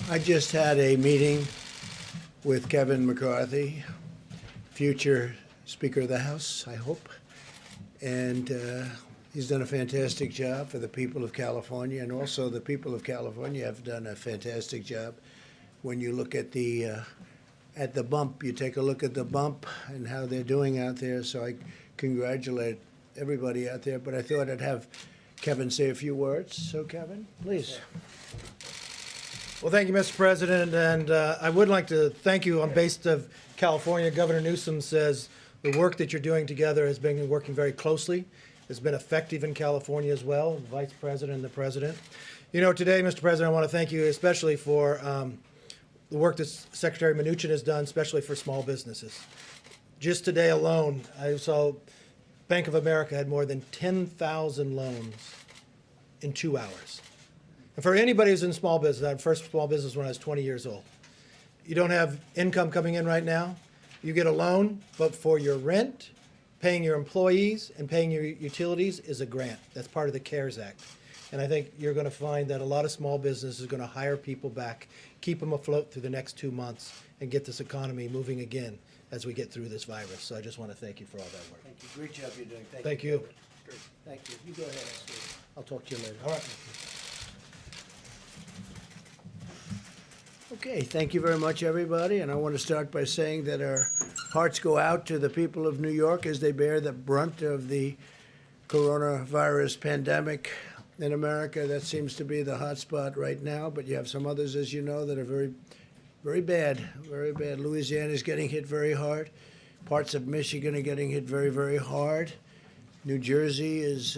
I just had a meeting with Kevin McCarthy, future Speaker of the House, I hope. And he's done a fantastic job for the people of California, and also the people of California have done a fantastic job. When you look at the bump, you take a look at the bump and how they're doing out there. So I congratulate everybody out there. But I thought I'd have Kevin say a few words. So Kevin, please. Well, thank you, Mr. President, and I would like to thank you on behalf of California. Governor Newsom says the work that you're doing together has been working very closely. It's been effective in California as well, the Vice President and the President. You know, today, Mr. President, I want to thank you especially for the work that Secretary Mnuchin has done, especially for small businesses. Just today alone, I saw Bank of America had more than 10,000 loans in 2 hours. And for anybody who's in small business, I had first small business when I was 20 years old. You don't have income coming in right now. You get a loan, but for your rent, paying your employees, and paying your utilities is a grant. That's part of the CARES Act. And I think you're going to find that a lot of small businesses are going to hire people back, keep them afloat through the next 2 months, and get this economy moving again as we get through this virus. So I just want to thank you for all that work. Thank you. Great job you're doing. Thank you. Great. Thank you. You go ahead, Steve. I'll talk to you later. All right. Okay, thank you very much, everybody. And I want to start by saying that our hearts go out to the people of New York as they bear the brunt of the coronavirus pandemic in America. That seems to be the hot spot right now, but you have some others, as you know, that are very, very bad, very bad. Louisiana is getting hit very hard. Parts of Michigan are getting hit very, very hard. New Jersey is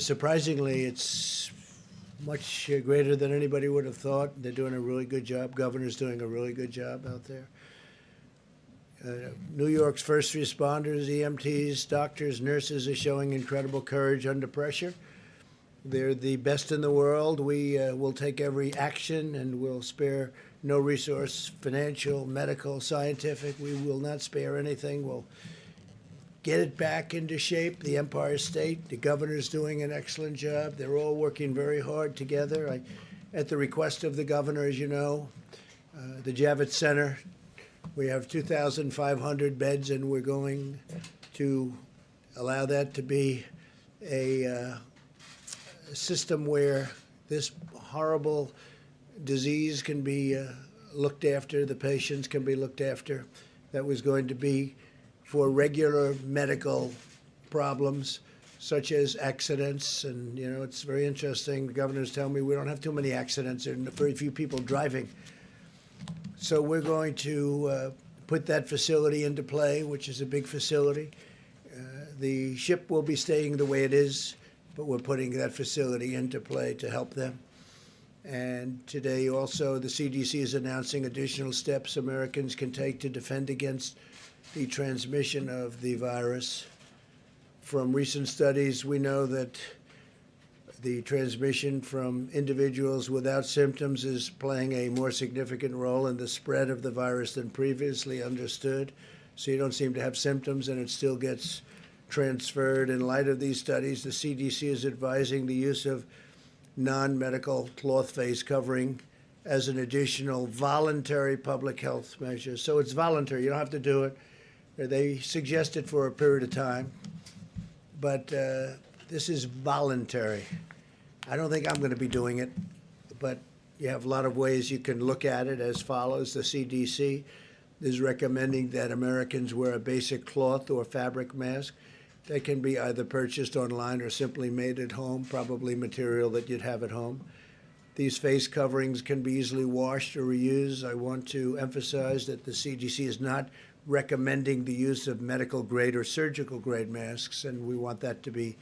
surprisingly, it's much greater than anybody would have thought. They're doing a really good job. Governor's doing a really good job out there. New York's first responders, EMTs, doctors, nurses are showing incredible courage under pressure. They're the best in the world. We will take every action and will spare no resource, financial, medical, scientific. We will not spare anything. We'll get it back into shape. The Empire State, the governor's doing an excellent job. They're all working very hard together. At the request of the governor, as you know, the Javits Center, we have 2,500 beds, and we're going to allow that to be a system where this horrible disease can be looked after, the patients can be looked after. That was going to be for regular medical problems, such as accidents. And, you know, it's very interesting. The governors tell me we don't have too many accidents. There are very few people driving. So we're going to put that facility into play, which is a big facility. The ship will be staying the way it is, but we're putting that facility into play to help them. And today also the CDC is announcing additional steps Americans can take to defend against the transmission of the virus. From recent studies, we know that the transmission from individuals without symptoms is playing a more significant role in the spread of the virus than previously understood. So you don't seem to have symptoms and it still gets transferred. In light of these studies, the CDC is advising the use of non-medical cloth face covering as an additional voluntary public health measure. So it's voluntary. You don't have to do it. They suggest it for a period of time, but this is voluntary. I don't think I'm going to be doing it, but you have a lot of ways you can look at it as follows. The CDC is recommending that Americans wear a basic cloth or fabric mask. They can be either purchased online or simply made at home, probably material that you'd have at home. These face coverings can be easily washed or reused. I want to emphasize that the CDC is not recommending the use of medical grade or surgical grade masks, and we want that to be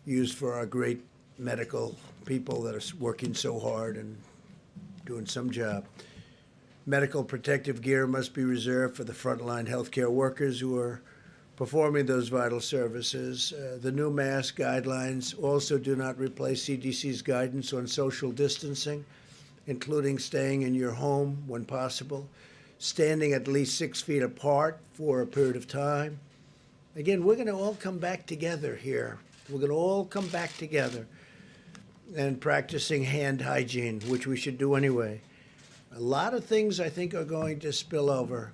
used for our great medical people that are working so hard and doing some job. Medical protective gear must be reserved for the frontline healthcare workers who are performing those vital services. The new mask guidelines also do not replace CDC's guidance on social distancing, including staying in your home when possible, standing at least 6 feet apart for a period of time. Again, we're going to all come back together here. We're going to all come back together. and practicing hand hygiene, which we should do anyway. A lot of things I think are going to spill over.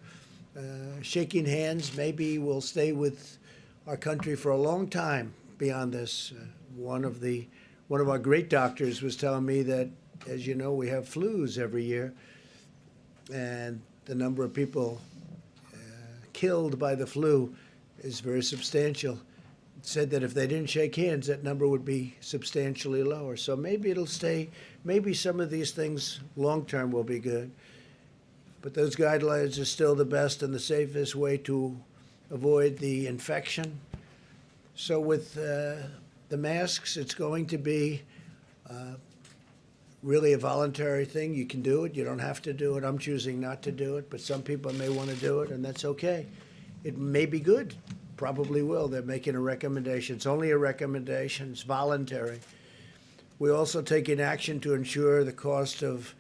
Shaking hands maybe will stay with our country for a long time beyond this. One of our great doctors was telling me that, as you know, we have flus every year, and the number of people killed by the flu is very substantial. It said that if they didn't shake hands, that number would be substantially lower. So maybe it'll stay. Maybe some of these things long term will be good. But those guidelines are still the best and the safest way to avoid the infection. So with the masks, it's going to be really a voluntary thing. You can do it. You don't have to do it. I'm choosing not to do it, but some people may want to do it, and that's okay. It may be good. Probably will. They're making a recommendation. It's only a recommendation. It's voluntary. We're also taking action to ensure the cost of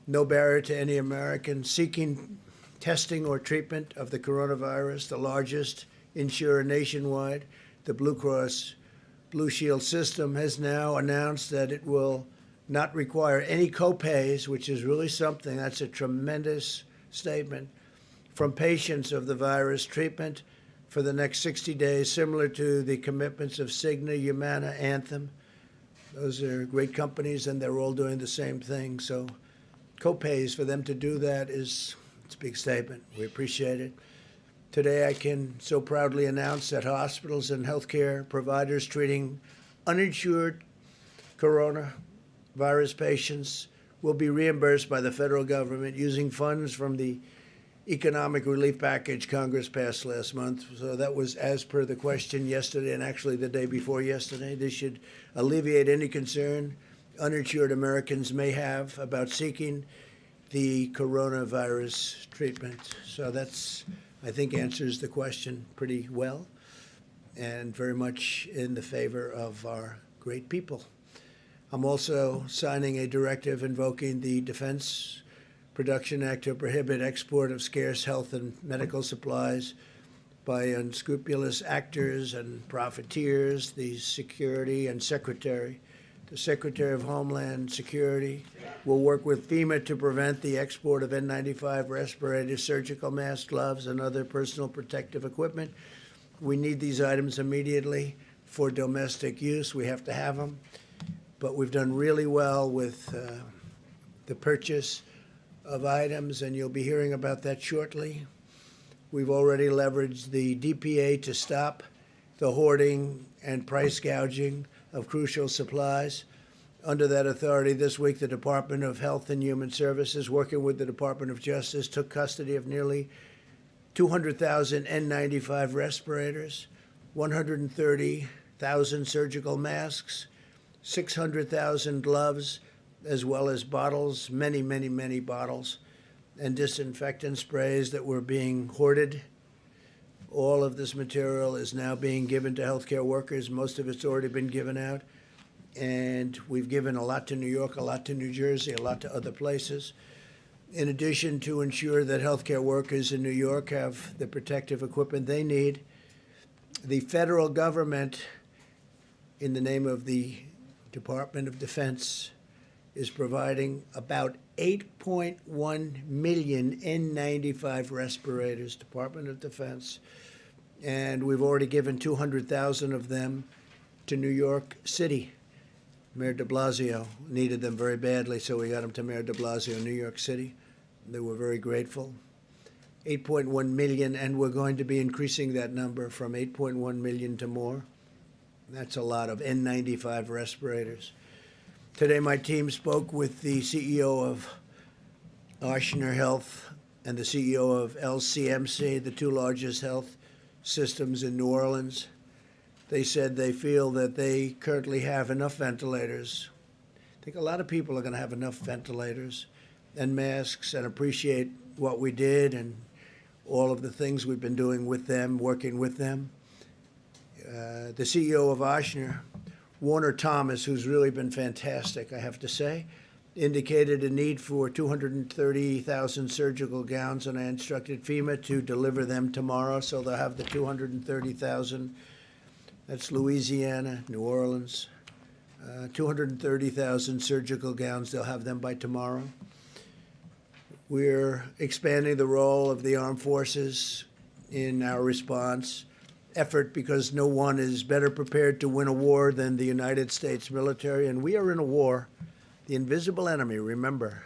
no barrier to any American seeking testing or treatment of the coronavirus. The largest insurer nationwide, the Blue Cross Blue Shield system, has now announced that it will not require any copays, which is really something. That's a tremendous statement, from patients of the virus treatment for the next 60 days, similar to the commitments of Cigna, Humana, Anthem. Those are great companies, and they're all doing the same thing. So copays, for them to do that it's a big statement. We appreciate it. Today, I can so proudly announce that hospitals and healthcare providers treating uninsured coronavirus patients will be reimbursed by the federal government using funds from the economic relief package Congress passed last month. So that was as per the question yesterday, and actually the day before yesterday. This should alleviate any concern uninsured Americans may have about seeking the coronavirus treatment. So that's, I think, answers the question pretty well, and very much in the favor of our great people. I'm also signing a directive invoking the Defense Production Act to prohibit export of scarce health and medical supplies by unscrupulous actors and profiteers. The Secretary of Homeland Security will work with FEMA to prevent the export of N95 respirators, surgical masks, gloves, and other personal protective equipment. We need these items immediately for domestic use. We have to have them. But we've done really well with the purchase of items, and you'll be hearing about that shortly. We've already leveraged the DPA to stop the hoarding and price gouging of crucial supplies. Under that authority, this week, the Department of Health and Human Services, working with the Department of Justice, took custody of nearly 200,000 N95 respirators, 130,000 surgical masks, 600,000 gloves, as well as bottles, many, many, many bottles, and disinfectant sprays that were being hoarded. All of this material is now being given to healthcare workers. Most of it's already been given out. And we've given a lot to New York, a lot to New Jersey, a lot to other places. In addition, to ensure that healthcare workers in New York have the protective equipment they need, the federal government, in the name of the Department of Defense, is providing about 8.1 million N95 respirators, Department of Defense, and we've already given 200,000 of them to New York City. Mayor de Blasio needed them very badly, so we got them to Mayor de Blasio in New York City. They were very grateful. 8.1 million, and we're going to be increasing that number from 8.1 million to more. That's a lot of N95 respirators. Today, my team spoke with the CEO of Ochsner Health and the CEO of LCMC, the two largest health systems in New Orleans. They said they feel that they currently have enough ventilators. I think a lot of people are going to have enough ventilators and masks and appreciate what we did and all of the things we've been doing with them, working with them. The CEO of Ochsner, Warner Thomas, who's really been fantastic, I have to say, indicated a need for 230,000 surgical gowns, and I instructed FEMA to deliver them tomorrow, so they'll have the 230,000. That's Louisiana, New Orleans, 230,000 surgical gowns. They'll have them by tomorrow. We're expanding the role of the armed forces in our response effort because no one is better prepared to win a war than the United States military. And we are in a war, the invisible enemy, remember.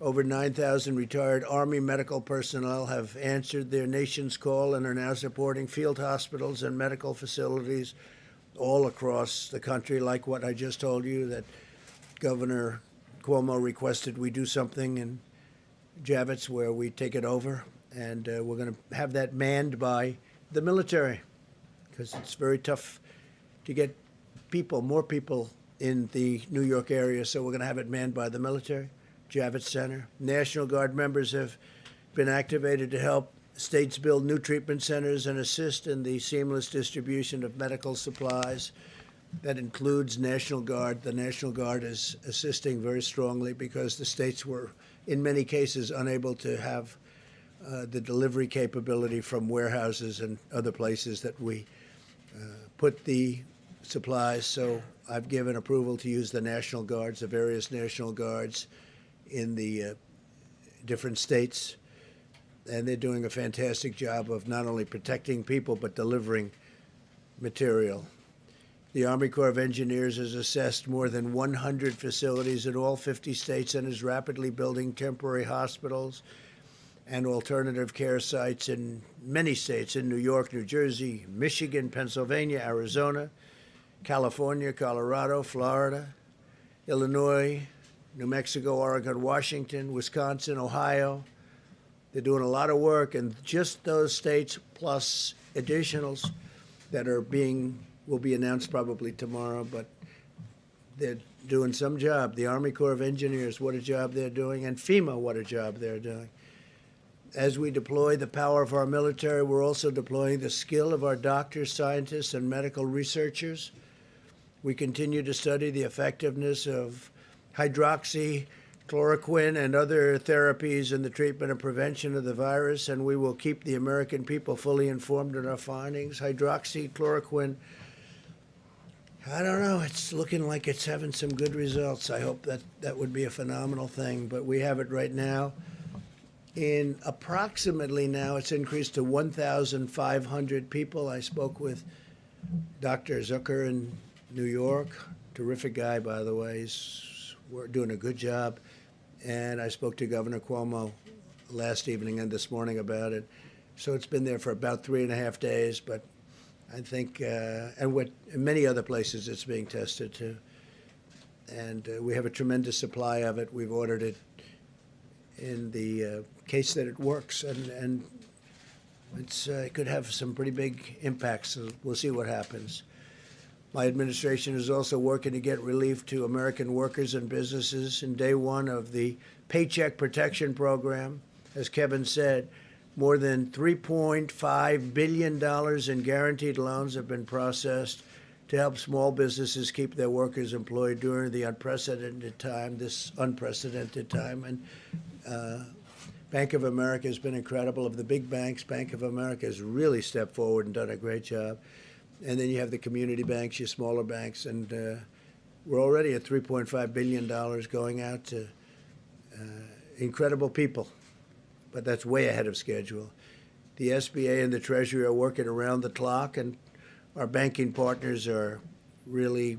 Over 9,000 retired Army medical personnel have answered their nation's call and are now supporting field hospitals and medical facilities all across the country, like what I just told you, that Governor Cuomo requested we do something in Javits where we take it over. And we're going to have that manned by the military because it's very tough to get people, more people in the New York area. So we're going to have it manned by the military. Javits Center. National Guard members have been activated to help states build new treatment centers and assist in the seamless distribution of medical supplies. That includes National Guard. The National Guard is assisting very strongly because the states were, in many cases, unable to have the delivery capability from warehouses and other places that we put the supplies. So I've given approval to use the National Guards, the various National Guards in the different states. And they're doing a fantastic job of not only protecting people, but delivering material. The Army Corps of Engineers has assessed more than 100 facilities in all 50 states and is rapidly building temporary hospitals and alternative care sites in many states, in New York, New Jersey, Michigan, Pennsylvania, Arizona, California, Colorado, Florida, Illinois, New Mexico, Oregon, Washington, Wisconsin, Ohio. They're doing a lot of work, and just those states plus additionals that are will be announced probably tomorrow, but they're doing some job. The Army Corps of Engineers, what a job they're doing, and FEMA, what a job they're doing. As we deploy the power of our military, we're also deploying the skill of our doctors, scientists, and medical researchers. We continue to study the effectiveness of hydroxychloroquine and other therapies in the treatment and prevention of the virus, and we will keep the American people fully informed on our findings. Hydroxychloroquine, I don't know, it's looking like it's having some good results. I hope that would be a phenomenal thing, but we have it right now. In approximately now, it's increased to 1,500 people. I spoke with Dr. Zucker in New York, terrific guy, by the way. We're doing a good job. And I spoke to Governor Cuomo last evening and this morning about it. So it's been there for about 3.5 days, but I think, and in many other places it's being tested too. And we have a tremendous supply of it. We've ordered it in the case that it works, and it could have some pretty big impacts. So we'll see what happens. My administration is also working to get relief to American workers and businesses. In day one of the Paycheck Protection Program, as Kevin said, more than $3.5 billion in guaranteed loans have been processed to help small businesses keep their workers employed during the unprecedented time, And Bank of America has been incredible. Of the big banks, Bank of America has really stepped forward and done a great job. And then you have the community banks, your smaller banks, and we're already at $3.5 billion going out to incredible people. But that's way ahead of schedule. The SBA and the Treasury are working around the clock, and our banking partners are really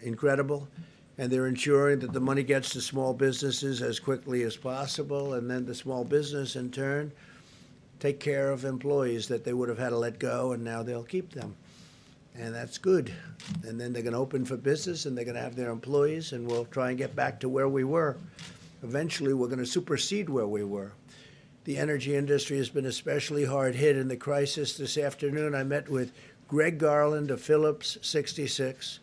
incredible. And they're ensuring that the money gets to small businesses as quickly as possible, and then the small business, in turn, take care of employees that they would have had to let go, and now they'll keep them. And that's good. And then they're going to open for business, and they're going to have their employees, and we'll try and get back to where we were. Eventually, we're going to supersede where we were. The energy industry has been especially hard hit in the crisis. This afternoon, I met with Greg Garland of Phillips 66,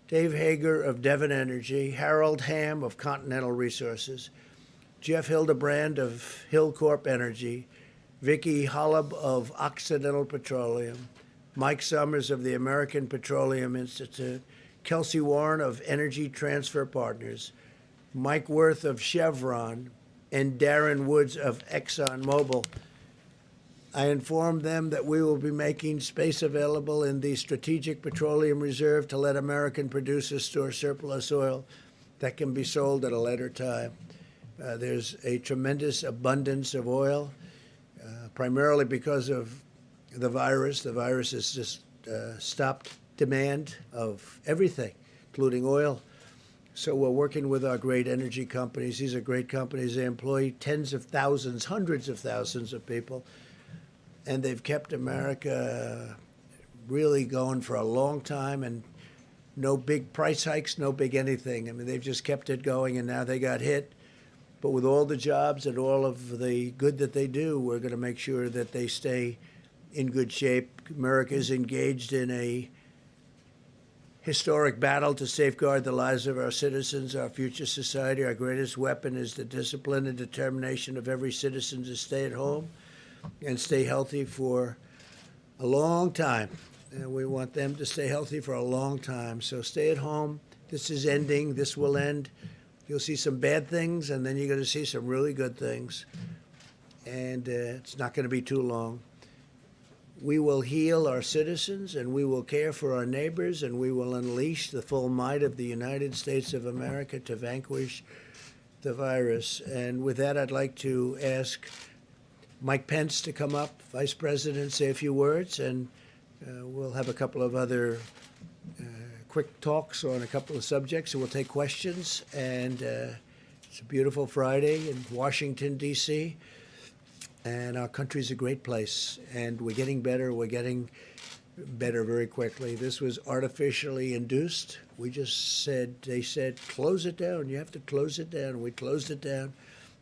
Dave Hager of Devon Energy, Harold Hamm of Continental Resources, Jeff Hildebrand of Hillcorp Energy, Vicki Hollub of Occidental Petroleum, Mike Summers of the American Petroleum Institute, Kelsey Warren of Energy Transfer Partners, Mike Worth of Chevron, and Darren Woods of ExxonMobil. I informed them that we will be making space available in the Strategic Petroleum Reserve to let American producers store surplus oil that can be sold at a later time. There's a tremendous abundance of oil, primarily because of the virus. The virus has just stopped demand of everything, including oil. So we're working with our great energy companies. These are great companies. They employ tens of thousands, hundreds of thousands of people. And they've kept America really going for a long time, and no big price hikes, no big anything. I mean, they've just kept it going, and now they got hit. But with all the jobs and all of the good that they do, we're going to make sure that they stay in good shape. America is engaged in a historic battle to safeguard the lives of our citizens, our future society. Our greatest weapon is the discipline and determination of every citizen to stay at home and stay healthy for a long time. And we want them to stay healthy for a long time. So stay at home. This is ending. This will end. You'll see some bad things, and then you're going to see some really good things. And it's not going to be too long. We will heal our citizens, and we will care for our neighbors, and we will unleash the full might of the United States of America to vanquish the virus. And with that, I'd like to ask Mike Pence to come up, Vice President, say a few words, and we'll have a couple of other quick talks on a couple of subjects, and we'll take questions. And it's a beautiful Friday in Washington, D.C., and our country's a great place, and we're getting better. We're getting better very quickly. This was artificially induced. We just said, they said, close it down. You have to close it down. We closed it down.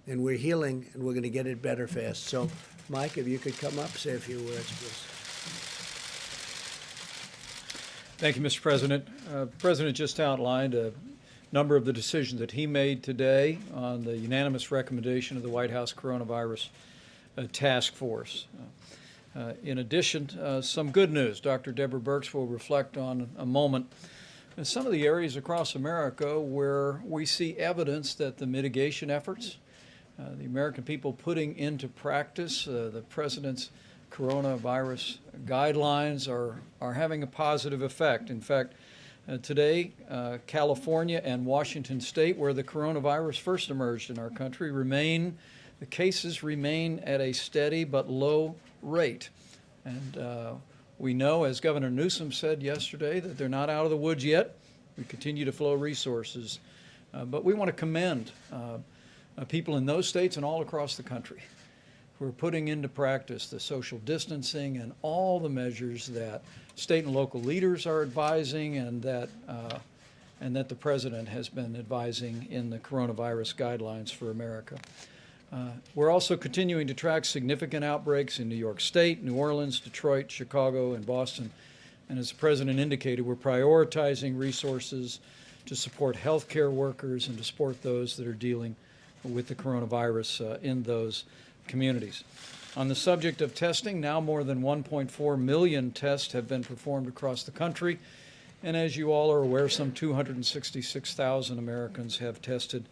And we're healing, and we're going to get it better fast. So, Mike, if you could come up, say a few words, please. Thank you, Mr. President. The President just outlined a number of the decisions that he made today on the unanimous recommendation of the White House Coronavirus Task Force. In addition, some good news. Dr. Deborah Birx will reflect on a moment some of the areas across America where we see evidence that the mitigation efforts, the American people putting into practice the President's coronavirus guidelines are having a positive effect. In fact, today, California and Washington State, where the coronavirus first emerged in our country, the cases remain at a steady but low rate. And we know, as Governor Newsom said yesterday, that they're not out of the woods yet. We continue to flow resources. But we want to commend people in those states and all across the country who are putting into practice the social distancing and all the measures that state and local leaders are advising, and that the President has been advising in the coronavirus guidelines for America. We're also continuing to track significant outbreaks in New York State, New Orleans, Detroit, Chicago, and Boston. And as the President indicated, we're prioritizing resources to support healthcare workers and to support those that are dealing with the coronavirus in those communities. On the subject of testing, now more than 1.4 million tests have been performed across the country. And as you all are aware, some 266,000 Americans have tested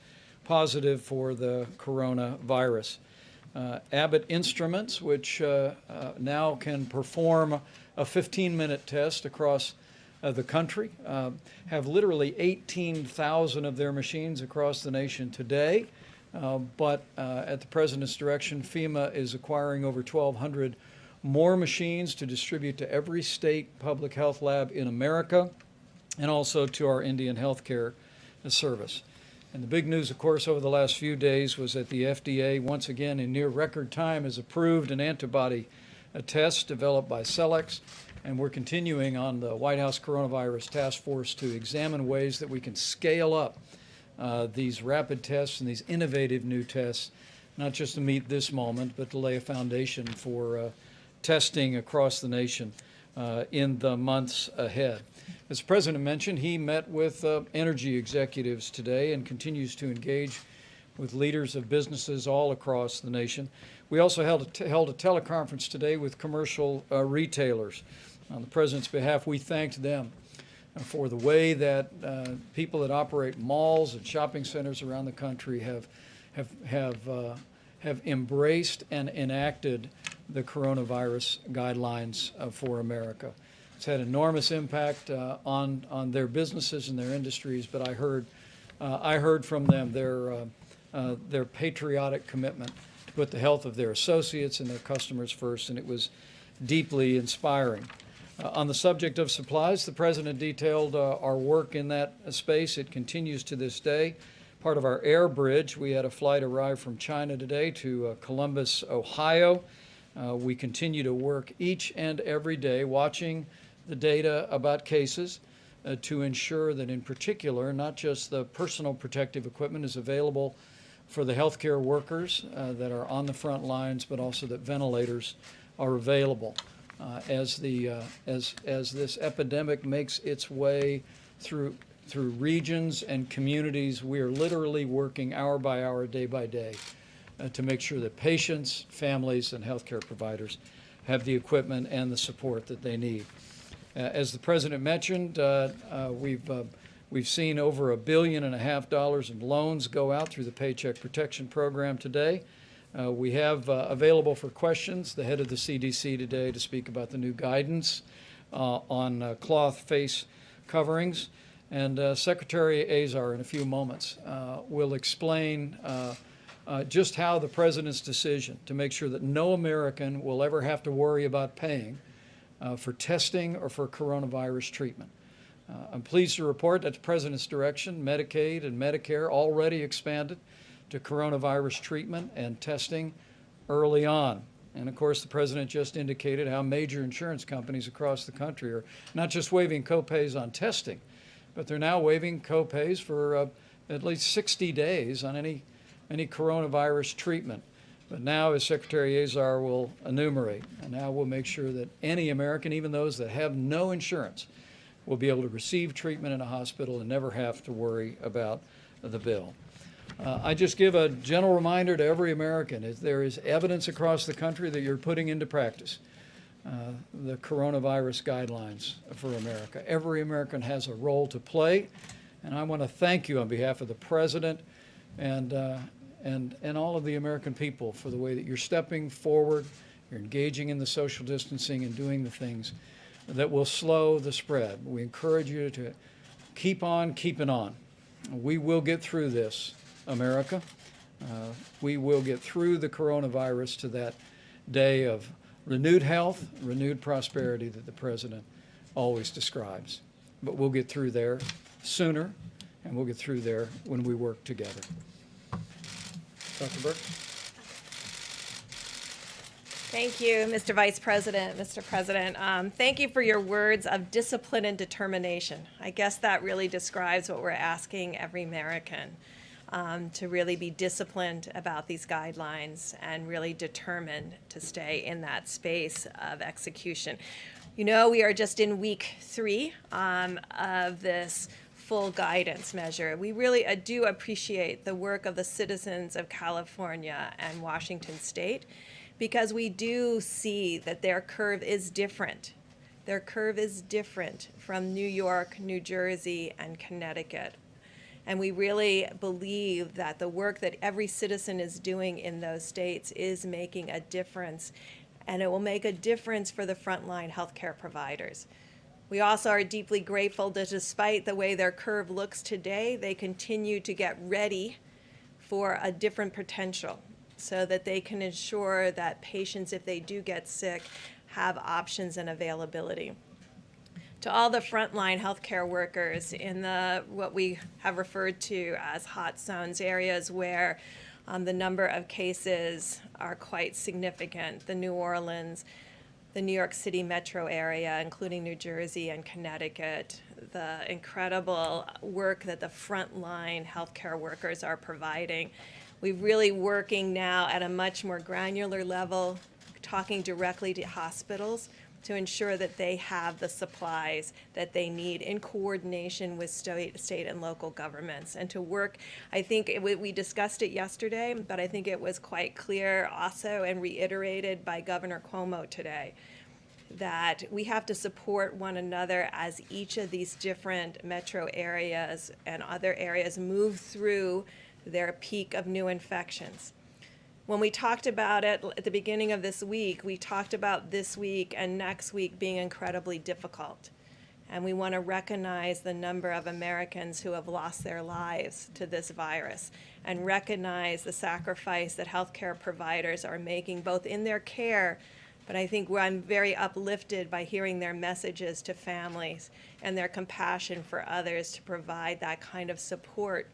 positive for the coronavirus. Abbott Instruments, which now can perform a 15-minute test across the country, have literally 18,000 of their machines across the nation today. But at the President's direction, FEMA is acquiring over 1,200 more machines to distribute to every state public health lab in America, and also to our Indian Healthcare Service. And the big news, of course, over the last few days was that the FDA, once again in near record time, has approved an antibody test developed by Cellex. And we're continuing on the White House Coronavirus Task Force to examine ways that we can scale up these rapid tests and these innovative new tests, not just to meet this moment, but to lay a foundation for testing across the nation in the months ahead. As the President mentioned, he met with energy executives today and continues to engage with leaders of businesses all across the nation. We also held a teleconference today with commercial retailers. On the President's behalf, we thanked them for the way that people that operate malls and shopping centers around the country have embraced and enacted the coronavirus guidelines for America. It's had enormous impact on their businesses and their industries, but I heard from them their patriotic commitment to put the health of their associates and their customers first, and it was deeply inspiring. On the subject of supplies, the President detailed our work in that space. It continues to this day. Part of our air bridge, we had a flight arrive from China today to Columbus, Ohio. We continue to work each and every day watching the data about cases to ensure that, in particular, not just the personal protective equipment is available for the healthcare workers that are on the front lines, but also that ventilators are available. As this epidemic makes its way through regions and communities, we are literally working hour by hour, day by day, to make sure that patients, families, and healthcare providers have the equipment and the support that they need. As the President mentioned, we've seen over $1.5 billion in loans go out through the Paycheck Protection Program today. We have available for questions the head of the CDC today to speak about the new guidance on cloth face coverings. And Secretary Azar, in a few moments, will explain just how the President's decision to make sure that no American will ever have to worry about paying for testing or for coronavirus treatment. I'm pleased to report that the President's direction, Medicaid and Medicare already expanded to coronavirus treatment and testing early on. And of course, the President just indicated how major insurance companies across the country are not just waiving copays on testing, but they're now waiving copays for at least 60 days on any coronavirus treatment. But now, as Secretary Azar will enumerate, and now we'll make sure that any American, even those that have no insurance, will be able to receive treatment in a hospital and never have to worry about the bill. I just give a gentle reminder to every American, if there is evidence across the country that you're putting into practice the coronavirus guidelines for America. Every American has a role to play, and I want to thank you on behalf of the President and all of the American people for the way that you're stepping forward, you're engaging in the social distancing and doing the things that will slow the spread. We encourage you to keep on keeping on. We will get through this, America. We will get through the coronavirus to that day of renewed health, renewed prosperity that the President always describes. But we'll get through there sooner, and we'll get through there when we work together. Dr. Birx? Thank you, Mr. Vice President, Mr. President. Thank you for your words of discipline and determination. I guess that really describes what we're asking every American, to really be disciplined about these guidelines and really determined to stay in that space of execution. You know, we are just in week 3 of this full guidance measure. We really do appreciate the work of the citizens of California and Washington State, because we do see that their curve is different. Their curve is different from New York, New Jersey, and Connecticut. And we really believe that the work that every citizen is doing in those states is making a difference, and it will make a difference for the frontline healthcare providers. We also are deeply grateful that despite the way their curve looks today, they continue to get ready for a different potential so that they can ensure that patients, if they do get sick, have options and availability. To all the frontline healthcare workers in what we have referred to as hot zones, areas where the number of cases are quite significant, the New Orleans, the New York City metro area, including New Jersey and Connecticut, the incredible work that the frontline healthcare workers are providing. We're really working now at a much more granular level, talking directly to hospitals to ensure that they have the supplies that they need in coordination with state and local governments, and to work. I think we discussed it yesterday, but I think it was quite clear also and reiterated by Governor Cuomo today that we have to support one another as each of these different metro areas and other areas move through their peak of new infections. When we talked about it at the beginning of this week, we talked about this week and next week being incredibly difficult. And we want to recognize the number of Americans who have lost their lives to this virus and recognize the sacrifice that healthcare providers are making both in their care, but I think I'm very uplifted by hearing their messages to families and their compassion for others to provide that kind of support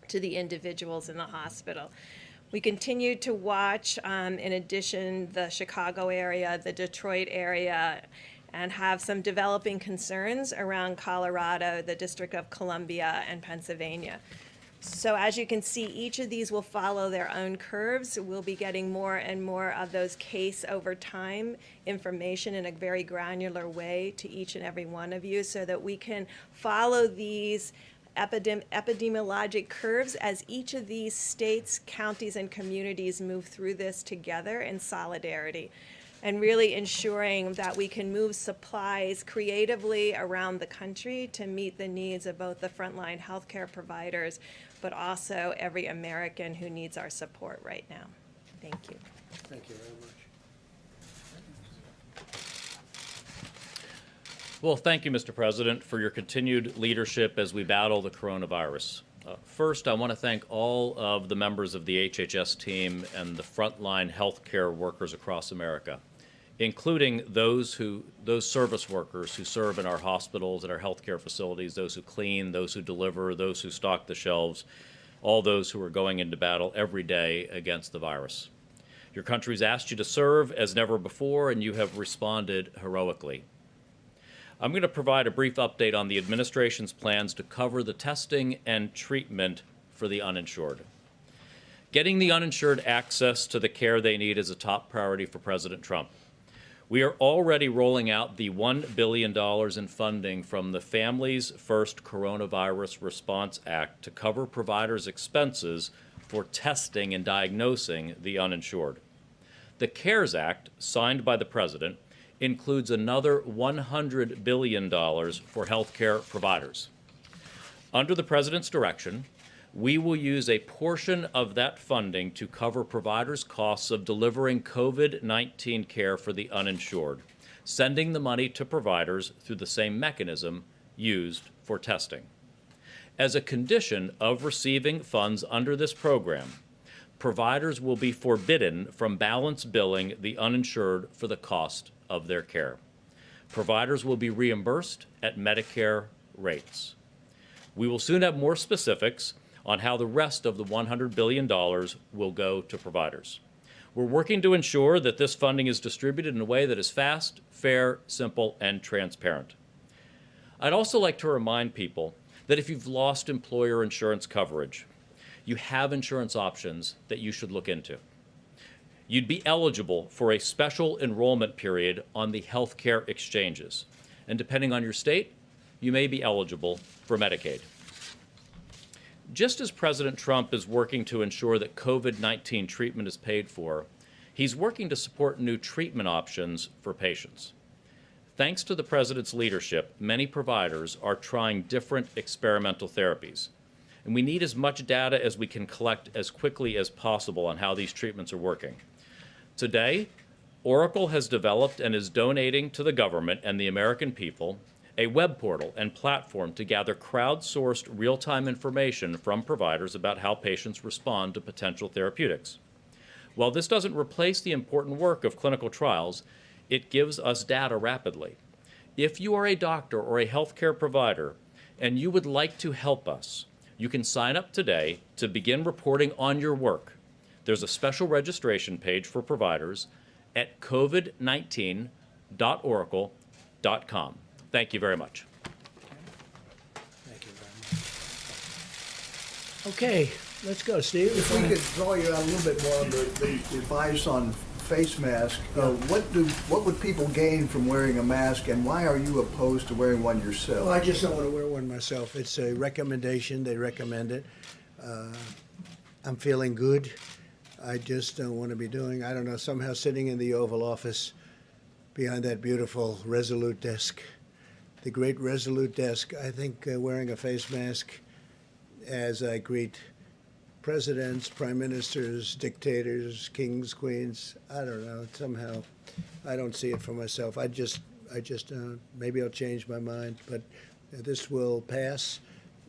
to the individuals in the hospital. We continue to watch, in addition, the Chicago area, the Detroit area, and have some developing concerns around Colorado, the District of Columbia, and Pennsylvania. So as you can see, each of these will follow their own curves. We'll be getting more and more of those case over time information in a very granular way to each and every one of you so that we can follow these epidemiologic curves as each of these states, counties, and communities move through this together in solidarity, and really ensuring that we can move supplies creatively around the country to meet the needs of both the frontline healthcare providers, but also every American who needs our support right now. Thank you. Thank you very much. Well, thank you, Mr. President, for your continued leadership as we battle the coronavirus. First, I want to thank all of the members of the HHS team and the frontline healthcare workers across America, including those service workers who serve in our hospitals and our healthcare facilities, those who clean, those who deliver, those who stock the shelves, all those who are going into battle every day against the virus. Your country's asked you to serve as never before, and you have responded heroically. I'm going to provide a brief update on the administration's plans to cover the testing and treatment for the uninsured. Getting the uninsured access to the care they need is a top priority for President Trump. We are already rolling out the $1 billion in funding from the Families First Coronavirus Response Act to cover providers' expenses for testing and diagnosing the uninsured. The CARES Act, signed by the President, includes another $100 billion for healthcare providers. Under the President's direction, we will use a portion of that funding to cover providers' costs of delivering COVID-19 care for the uninsured, sending the money to providers through the same mechanism used for testing. As a condition of receiving funds under this program, providers will be forbidden from balance billing the uninsured for the cost of their care. Providers will be reimbursed at Medicare rates. We will soon have more specifics on how the rest of the $100 billion will go to providers. We're working to ensure that this funding is distributed in a way that is fast, fair, simple, and transparent. I'd also like to remind people that if you've lost employer insurance coverage, you have insurance options that you should look into. You'd be eligible for a special enrollment period on the healthcare exchanges, and depending on your state, you may be eligible for Medicaid. Just as President Trump is working to ensure that COVID-19 treatment is paid for, he's working to support new treatment options for patients. Thanks to the President's leadership, many providers are trying different experimental therapies, and we need as much data as we can collect as quickly as possible on how these treatments are working. Today, Oracle has developed and is donating to the government and the American people a web portal and platform to gather crowdsourced real-time information from providers about how patients respond to potential therapeutics. While this doesn't replace the important work of clinical trials, it gives us data rapidly. If you are a doctor or a healthcare provider and you would like to help us, you can sign up today to begin reporting on your work. There's a special registration page for providers at covid19.oracle.com. Thank you very much. Thank you very much. Okay, let's go, Steve. If we could draw you out a little bit more on the advice on face mask, what would people gain from wearing a mask, and why are you opposed to wearing one yourself? Well, I just don't want to wear one myself. It's a recommendation. They recommend it. I'm feeling good. I just don't want to be doing, I don't know, somehow sitting in the Oval Office behind that beautiful Resolute desk, the great Resolute desk. I think wearing a face mask as I greet presidents, prime ministers, dictators, kings, queens. I don't know. Somehow, I don't see it for myself. I just maybe I'll change my mind, but this will pass,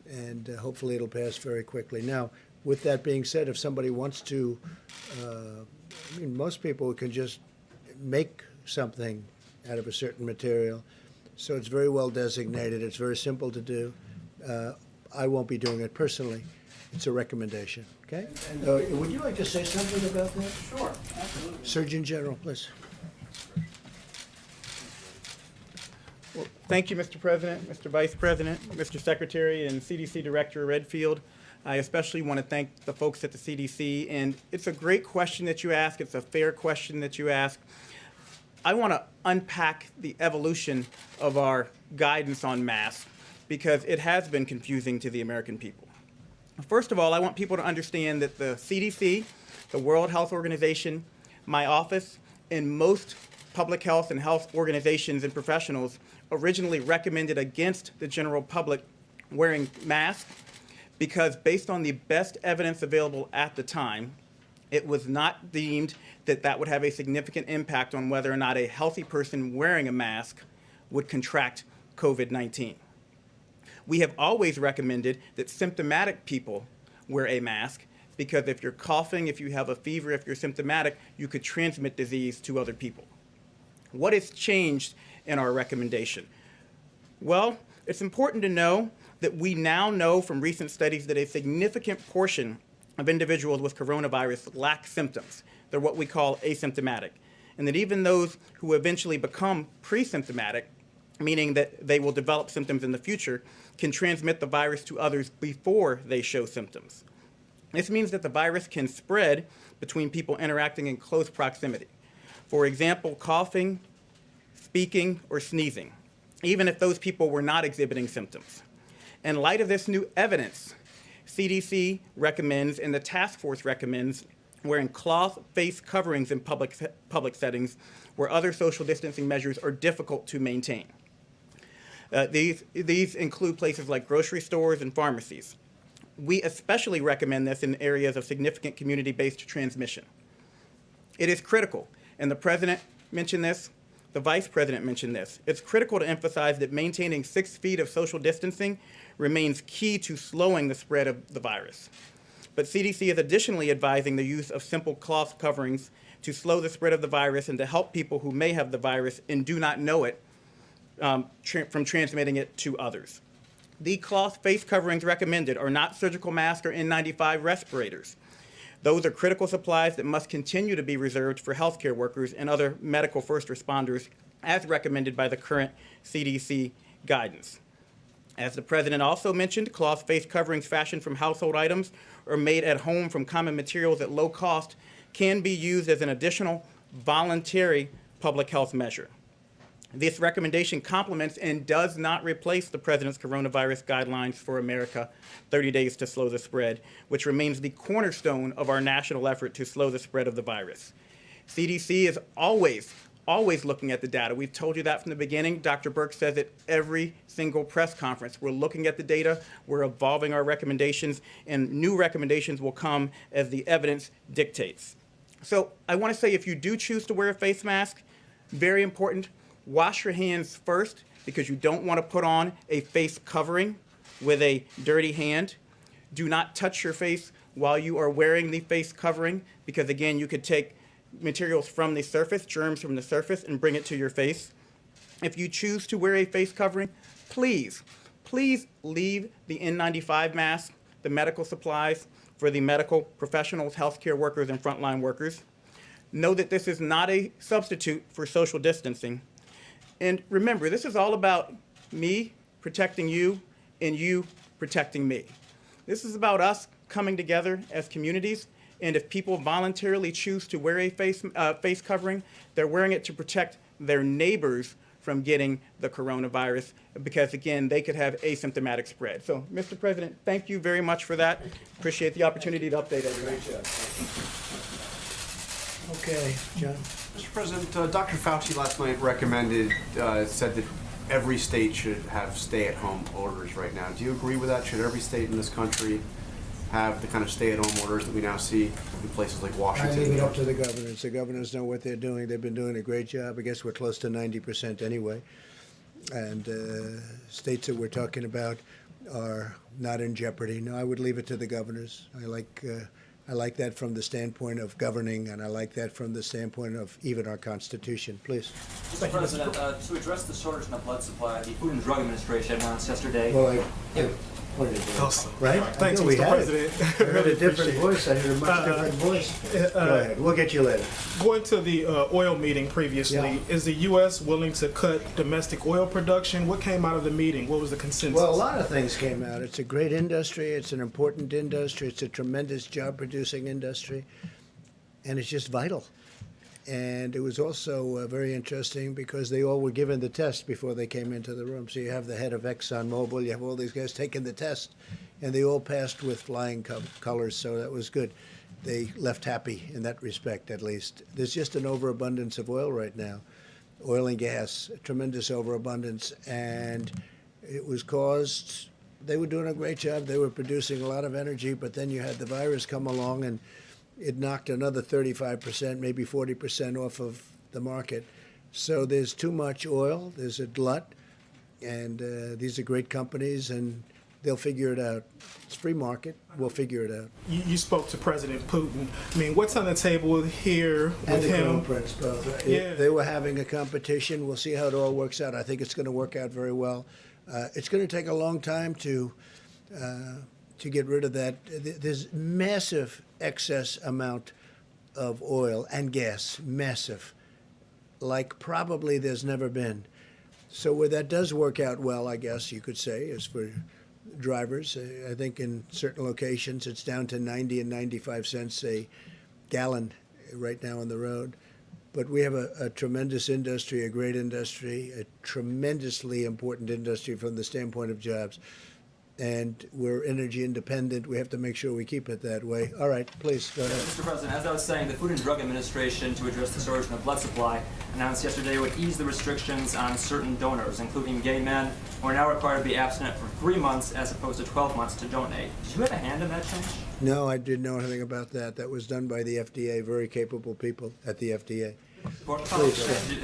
and hopefully it'll pass very quickly. Now, with that being said, if somebody wants to, I mean, most people can just make something out of a certain material, so it's very well designated. It's very simple to do. I won't be doing it personally. It's a recommendation. Okay. Would you like to say something about that? Sure, absolutely. Surgeon General, please. Well, thank you, Mr. President, Mr. Vice President, Mr. Secretary, and CDC Director Redfield. I especially want to thank the folks at the CDC, and it's a great question that you ask. It's a fair question that you ask. I want to unpack the evolution of our guidance on masks because it has been confusing to the American people. First of all, I want people to understand that the CDC, the World Health Organization, my office, and most public health and health organizations and professionals originally recommended against the general public wearing masks because based on the best evidence available at the time, it was not deemed that that would have a significant impact on whether or not a healthy person wearing a mask would contract COVID-19. We have always recommended that symptomatic people wear a mask because if you're coughing, if you have a fever, if you're symptomatic, you could transmit disease to other people. What has changed in our recommendation? Well, it's important to know that we now know from recent studies that a significant portion of individuals with coronavirus lack symptoms. They're what we call asymptomatic. And that even those who eventually become pre-symptomatic, meaning that they will develop symptoms in the future, can transmit the virus to others before they show symptoms. This means that the virus can spread between people interacting in close proximity. For example, coughing, speaking, or sneezing, even if those people were not exhibiting symptoms. In light of this new evidence, CDC recommends and the task force recommends wearing cloth face coverings in public settings where other social distancing measures are difficult to maintain. These include places like grocery stores and pharmacies. We especially recommend this in areas of significant community-based transmission. It is critical, and the President mentioned this, the Vice President mentioned this. It's critical to emphasize that maintaining 6 feet of social distancing remains key to slowing the spread of the virus. But CDC is additionally advising the use of simple cloth coverings to slow the spread of the virus and to help people who may have the virus and do not know it from transmitting it to others. The cloth face coverings recommended are not surgical masks or N95 respirators. Those are critical supplies that must continue to be reserved for healthcare workers and other medical first responders as recommended by the current CDC guidance. As the President also mentioned, cloth face coverings fashioned from household items or made at home from common materials at low cost can be used as an additional voluntary public health measure. This recommendation complements and does not replace the President's coronavirus guidelines for America, 30 days to slow the spread, which remains the cornerstone of our national effort to slow the spread of the virus. CDC is always looking at the data. We've told you that from the beginning. Dr. Birx says it every single press conference. We're looking at the data, we're evolving our recommendations, and new recommendations will come as the evidence dictates. So I want to say if you do choose to wear a face mask, very important, wash your hands first because you don't want to put on a face covering with a dirty hand. Do not touch your face while you are wearing the face covering because, again, you could take materials from the surface, germs from the surface, and bring it to your face. If you choose to wear a face covering, please leave the N95 mask, the medical supplies for the medical professionals, healthcare workers, and frontline workers. Know that this is not a substitute for social distancing. And remember, this is all about me protecting you and you protecting me. This is about us coming together as communities. And if people voluntarily choose to wear a face covering, they're wearing it to protect their neighbors from getting the coronavirus because, again, they could have asymptomatic spread. So, Mr. President, thank you very much for that. Appreciate the opportunity to update everyone. Okay, John. Mr. President, Dr. Fauci last night recommended, said that every state should have stay-at-home orders right now. Do you agree with that? Should every state in this country have the kind of stay-at-home orders that we now see in places like I Washington? leave it up to the governors. The governors know what they're doing. They've been doing a great job. I guess we're close to 90% anyway. And states that we're talking about are not in jeopardy. No, I would leave it to the governors. I like that from the standpoint of governing, and I like that from the standpoint of even our Constitution. Please. Mr. President, to address the shortage in the blood supply, the Food and Drug Administration announced yesterday. Well, I pointed it out, Awesome. right? Thanks, I knew we Mr. had it. President. I heard a different Appreciate it. voice. I heard a much different voice. Go ahead. We'll get you later. Going to the oil meeting previously, Yeah. is the U.S. willing to cut domestic oil production? What came out of the meeting? What was the consensus? Well, a lot of things came out. It's a great industry. It's an important industry. It's a tremendous job-producing industry, and it's just vital. And it was also very interesting because they all were given the test before they came into the room. So you have the head of ExxonMobil, you have all these guys taking the test, and they all passed with flying colors. So that was good. They left happy in that respect, at least. There's just an overabundance of oil right now, oil and gas, a tremendous overabundance, and it was caused. They were doing a great job. They were producing a lot of energy, but then you had the virus come along and it knocked another 35%, maybe 40% off of the market. So there's too much oil. There's a glut, and these are great companies, and they'll figure it out. It's free market. We'll figure it out. You spoke to President Putin. I mean, what's on the table here And with the Crown him? Prince both. Yeah. They were having a competition. We'll see how it all works out. I think it's going to work out very well. It's going to take a long time to get rid of that. There's massive excess amount of oil and gas, massive, like probably there's never been. So where that does work out well, I guess you could say, is for drivers. I think in certain locations it's down to 90 and 95 cents a gallon right now on the road. But we have a tremendous industry, a great industry, a tremendously important industry from the standpoint of jobs. And we're energy independent. We have to make sure we keep it that way. All right, please, go ahead. Mr. President, as I was saying, the Food and Drug Administration, to address the shortage in the blood supply, announced yesterday it would ease the restrictions on certain donors, including gay men, who are now required to be abstinent for 3 months as opposed to 12 months to donate. Did you have a hand in that change? No, I didn't know anything about that. That was done by the FDA, very capable people at the FDA.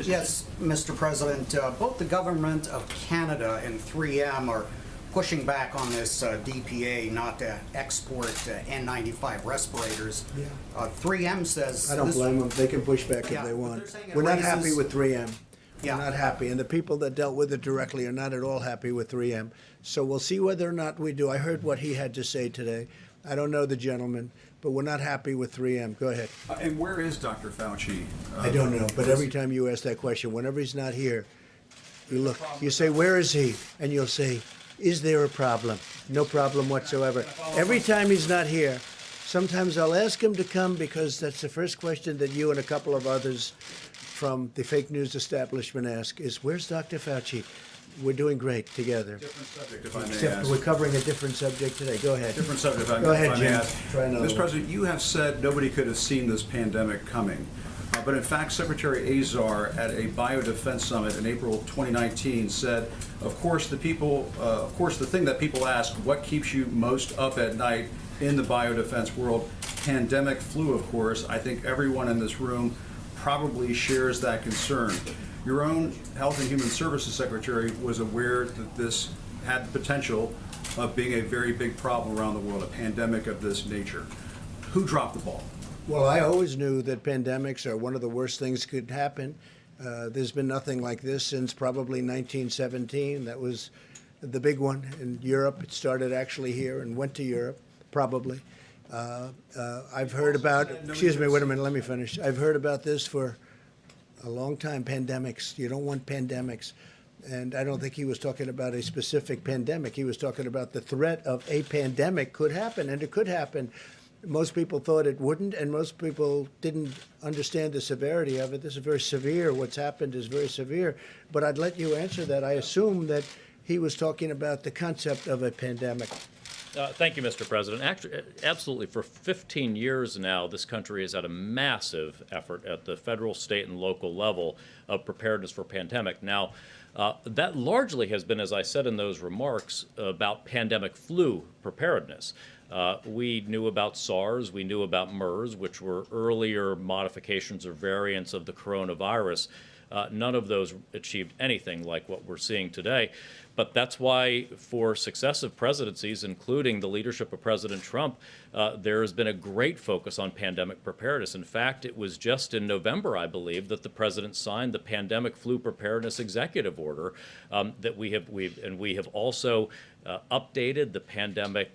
Yes, Mr. President, both the government of Canada and 3M are pushing back on this DPA not to export N95 respirators. 3M says... I don't blame them. They can push back if Yeah, they but want. they're saying it We're not raises- happy with 3M. Yeah. We're not happy. And the people that dealt with it directly are not at all happy with 3M. So we'll see whether or not we do. I heard what he had to say today. I don't know the gentleman, but we're not happy with 3M. Go ahead. And where is Dr. Fauci? I don't know, but every time you ask that question, whenever he's not here, you look, you say, where is he? And you'll say, is there a problem? No problem whatsoever. Every time he's not here, sometimes I'll ask him to come because that's the first question that you and a couple of others from the fake news establishment ask is, where's Dr. Fauci? We're doing great together. Different subject, if I may Except ask. we're covering a different subject today. Go ahead. Different subject, if I Go ahead, may Jim. ask. Try another Mr. one. President, you have said nobody could have seen this pandemic coming. But in fact, Secretary Azar at a biodefense summit in April 2019 said, of course, the thing that people ask, what keeps you most up at night in the biodefense world? Pandemic flu, of course. I think everyone in this room probably shares that concern. Your own Health and Human Services Secretary was aware that this had the potential of being a very big problem around the world, a pandemic of this nature. Who dropped the ball? Well, I always knew that pandemics are one of the worst things could happen. There's been nothing like this since probably 1917. That was the big one in Europe. It started actually here and went to Europe, probably. I've heard about, excuse me, wait a minute, let me finish. I've heard about this for a long time, pandemics. You don't want pandemics. And I don't think he was talking about a specific pandemic. He was talking about the threat of a pandemic could happen, and it could happen. Most people thought it wouldn't, and most people didn't understand the severity of it. This is very severe. What's happened is very severe. But I'd let you answer that. I assume that he was talking about the concept of a pandemic. Thank you, Mr. President. Actually, absolutely. For 15 years now, this country has had a massive effort at the federal, state, and local level of preparedness for pandemic. Now, That largely has been, as I said in those remarks, about pandemic flu preparedness. We knew about SARS, we knew about MERS, which were earlier modifications or variants of the coronavirus. None of those achieved anything like what we're seeing today. But that's why for successive presidencies, including the leadership of President Trump, there has been a great focus on pandemic preparedness. In fact, it was just in November, I believe, that the president signed the Pandemic Flu Preparedness Executive Order that we have also updated the Pandemic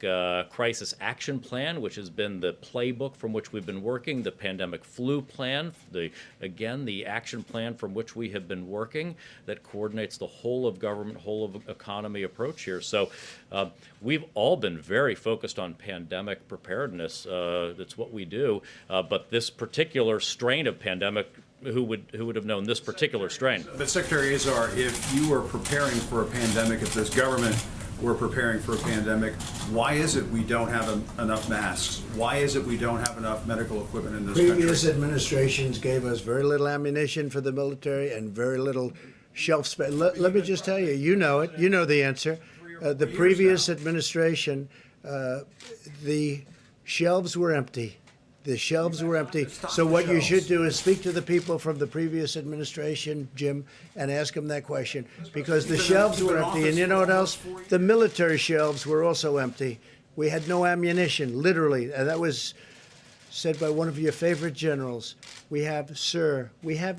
Crisis Action Plan, which has been the playbook from which we've been working, the Pandemic Flu Plan, the action plan from which we have been working that coordinates the whole of government, whole of economy approach here. So we've all been very focused on pandemic preparedness. That's what we do. But this particular strain of pandemic, who would have known this particular strain? But Secretary Azar, if you were preparing for a pandemic, if this government were preparing for a pandemic, why is it we don't have enough masks? Why is it we don't have enough medical equipment in this country? Previous administrations gave us very little ammunition for the military and very little shelf space. Let me just tell you, you know it. You know the answer. The previous administration, the shelves were empty. The shelves were empty. So what you should do is speak to the people from the previous administration, Jim, and ask them that question. Because the shelves were empty. And you know what else? The military shelves were also empty. We had no ammunition, literally. And that was said by one of your favorite generals. We have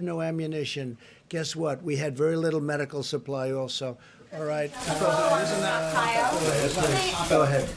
no ammunition. Guess what? We had very little medical supply also. All right. Go ahead.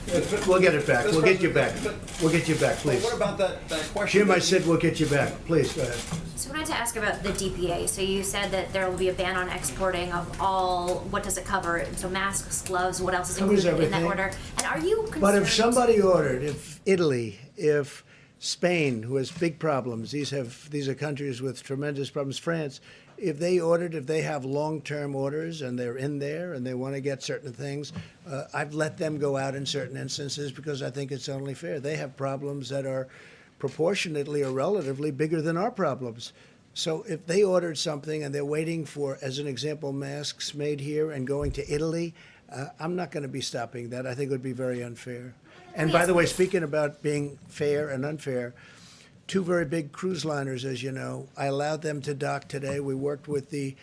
We'll get it back. We'll get you back. We'll get you back, please. What about that question? Jim, I said we'll get you back. Please, go ahead. So I wanted to ask about the DPA. So you said that there will be a ban on exporting of all, what does it cover? So masks, gloves, what else is Covers included in that everything. order? And are you concerned? But if somebody ordered, if Italy, if Spain, who has big problems, these are countries with tremendous problems, France, if they have long-term orders and they're in there and they want to get certain things, I've let them go out in certain instances because I think it's only fair. They have problems that are proportionately or relatively bigger than our problems. So if they ordered something and they're waiting for, as an example, masks made here and going to Italy, I'm not going to be stopping that. I think it would be very unfair. And by the way, speaking about being fair and unfair, two very big cruise liners, as you know, I allowed them to dock today. We worked with the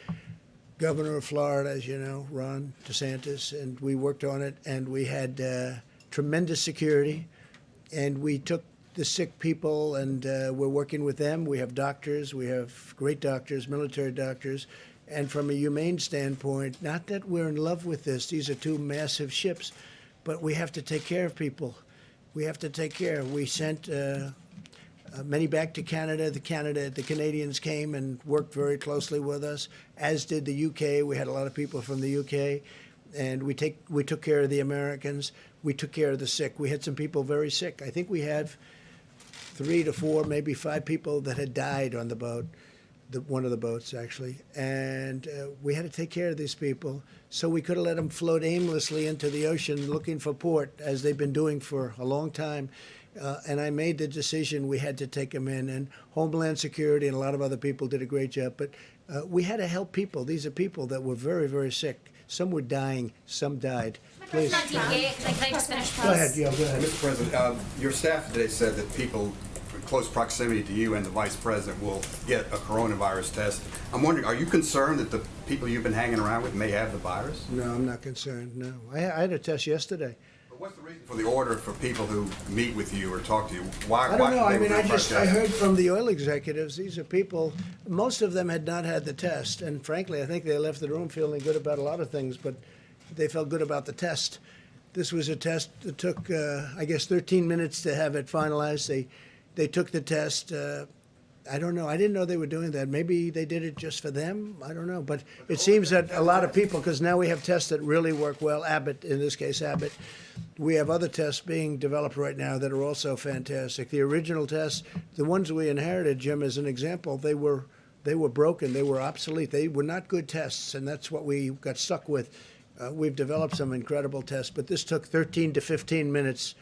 governor of Florida, as you know, Ron DeSantis, and we worked on it, and we had tremendous security, and we took the sick people, and we're working with them. We have doctors. We have great doctors, military doctors. And from a humane standpoint, not that we're in love with this. These are two massive ships, but we have to take care of people. We have to take care. We sent many back to Canada. The Canadians came and worked very closely with us, as did the UK. We had a lot of people from the UK, and we took care of the Americans. We took care of the sick. We had some people very sick. I think we had 3 to 4, maybe 5 people that had died on the boat, one of the boats actually, and we had to take care of these people. So we could have let them float aimlessly into the ocean looking for port, as they've been doing for a long time. And I made the decision we had to take them in, and Homeland Security and a lot of other people did a great job. But we had to help people. These are people that were very, very sick. Some were dying, some died. Please. Not DPA. Can I just finish, please? Go ahead, go ahead. Mr. President, your staff today said that people in close proximity to you and the Vice President will get a coronavirus test. I'm wondering, are you concerned that the people you've been hanging around with may have the virus? No, I'm not concerned, no. I had a test yesterday. But what's the reason for the order for people who meet with you or talk to you? Why? I don't know. should I they mean, require a I test? heard from the oil executives, these are people, most of them had not had the test. And frankly, I think they left the room feeling good about a lot of things, but they felt good about the test. This was a test that took, I guess, 13 minutes to have it finalized. They took the test. I don't know. I didn't know they were doing that. Maybe they did it just for them. I don't know. But it seems that a lot of people, because now we have tests that really work well. Abbott, in this case, Abbott. We have other tests being developed right now that are also fantastic. The original tests, the ones we inherited, Jim, as an example, they were broken. They were obsolete. They were not good tests, and that's what we got stuck with. We've developed some incredible tests, but this took 13 to 15 minutes.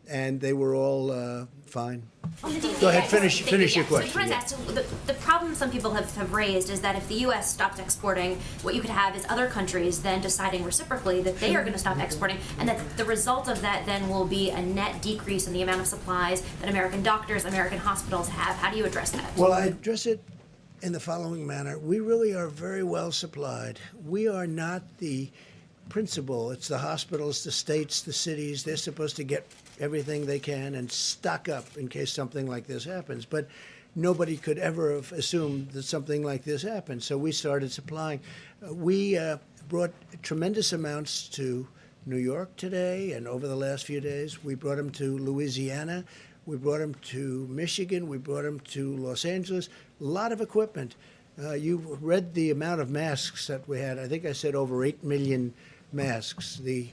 and they were all fine. On the DPA, Go ahead, thank finish your yeah. question. So I just wanted to ask, so the problem some people have raised is that if the U.S. stopped exporting, what you could have is other countries then deciding reciprocally that they are going to stop exporting, and that the result of that then will be a net decrease in the amount of supplies that American doctors, American hospitals have. How do you address that? Well, I address it in the following manner. We really are very well supplied. We are not the principal. It's the hospitals, the states, the cities. They're supposed to get everything they can and stock up in case something like this happens. But nobody could ever have assumed that something like this happened. So we started supplying. We brought tremendous amounts to New York today and over the last few days. We brought them to Louisiana. We brought them to Michigan. We brought them to Los Angeles. A lot of equipment. You read the amount of masks that we had. I think I said over 8 million masks. The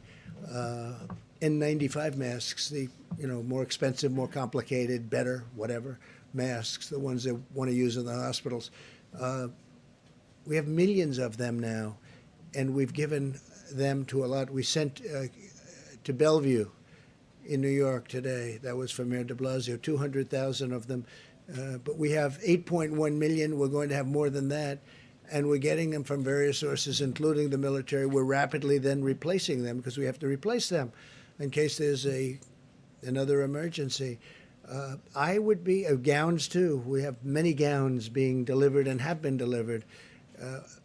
N95 masks, the more expensive, more complicated, better, whatever masks, the ones they want to use in the hospitals. We have millions of them now, and we've given them to a lot. We sent to Bellevue in New York today. That was from Mayor de Blasio, 200,000 of them. But we have 8.1 million. We're going to have more than that. And we're getting them from various sources, including the military. We're rapidly then replacing them because we have to replace them in case there's another emergency. I would be gowns too. We have many gowns being delivered and have been delivered.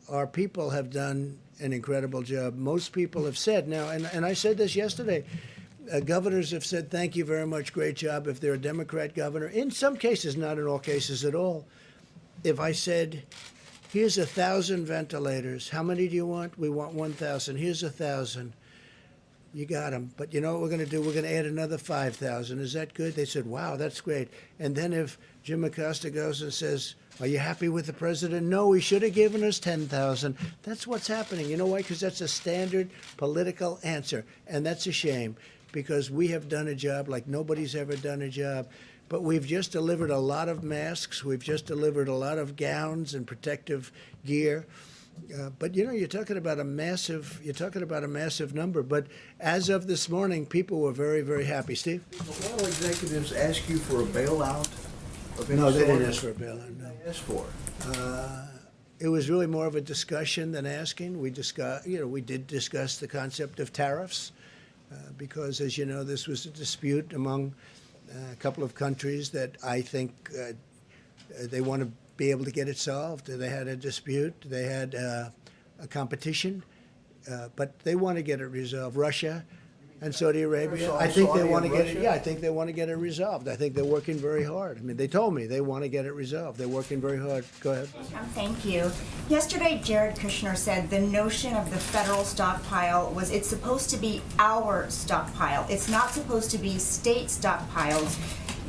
Our people have done an incredible job. Most people have said now, and I said this yesterday, governors have said, thank you very much, great job. If they're a Democrat governor, in some cases, not in all cases at all. If I said, here's 1,000 ventilators, how many do you want? We want 1,000. Here's 1,000. You got them. But you know what we're going to do? We're going to add another 5,000. Is that good? They said, wow, that's great. And then if Jim Acosta goes and says, are you happy with the president? No, he should have given us 10,000. That's what's happening. You know why? Because that's a standard political answer. And that's a shame because we have done a job like nobody's ever done a job. But we've just delivered a lot of masks. We've just delivered a lot of gowns and protective gear. But you're talking about a massive number. But as of this morning, people were very, very happy. Steve? Will executives ask you for a bailout of any No, they didn't sort? ask for a bailout. No. They asked for It was really more of a discussion than asking. We did discuss the concept of tariffs because, as you know, this was a dispute among a couple of countries that I think they want to be able to get it solved. They had a dispute. They had a competition, but they want to get it resolved. Russia and Saudi Arabia, I think they want to get it. Yeah, I think they want to get it resolved. I think they're working very hard. I mean, they told me they want to get it resolved. They're working very hard. Go ahead. Thank you. Yesterday, Jared Kushner said the notion of the federal stockpile was it's supposed to be our stockpile. It's not supposed to be state stockpiles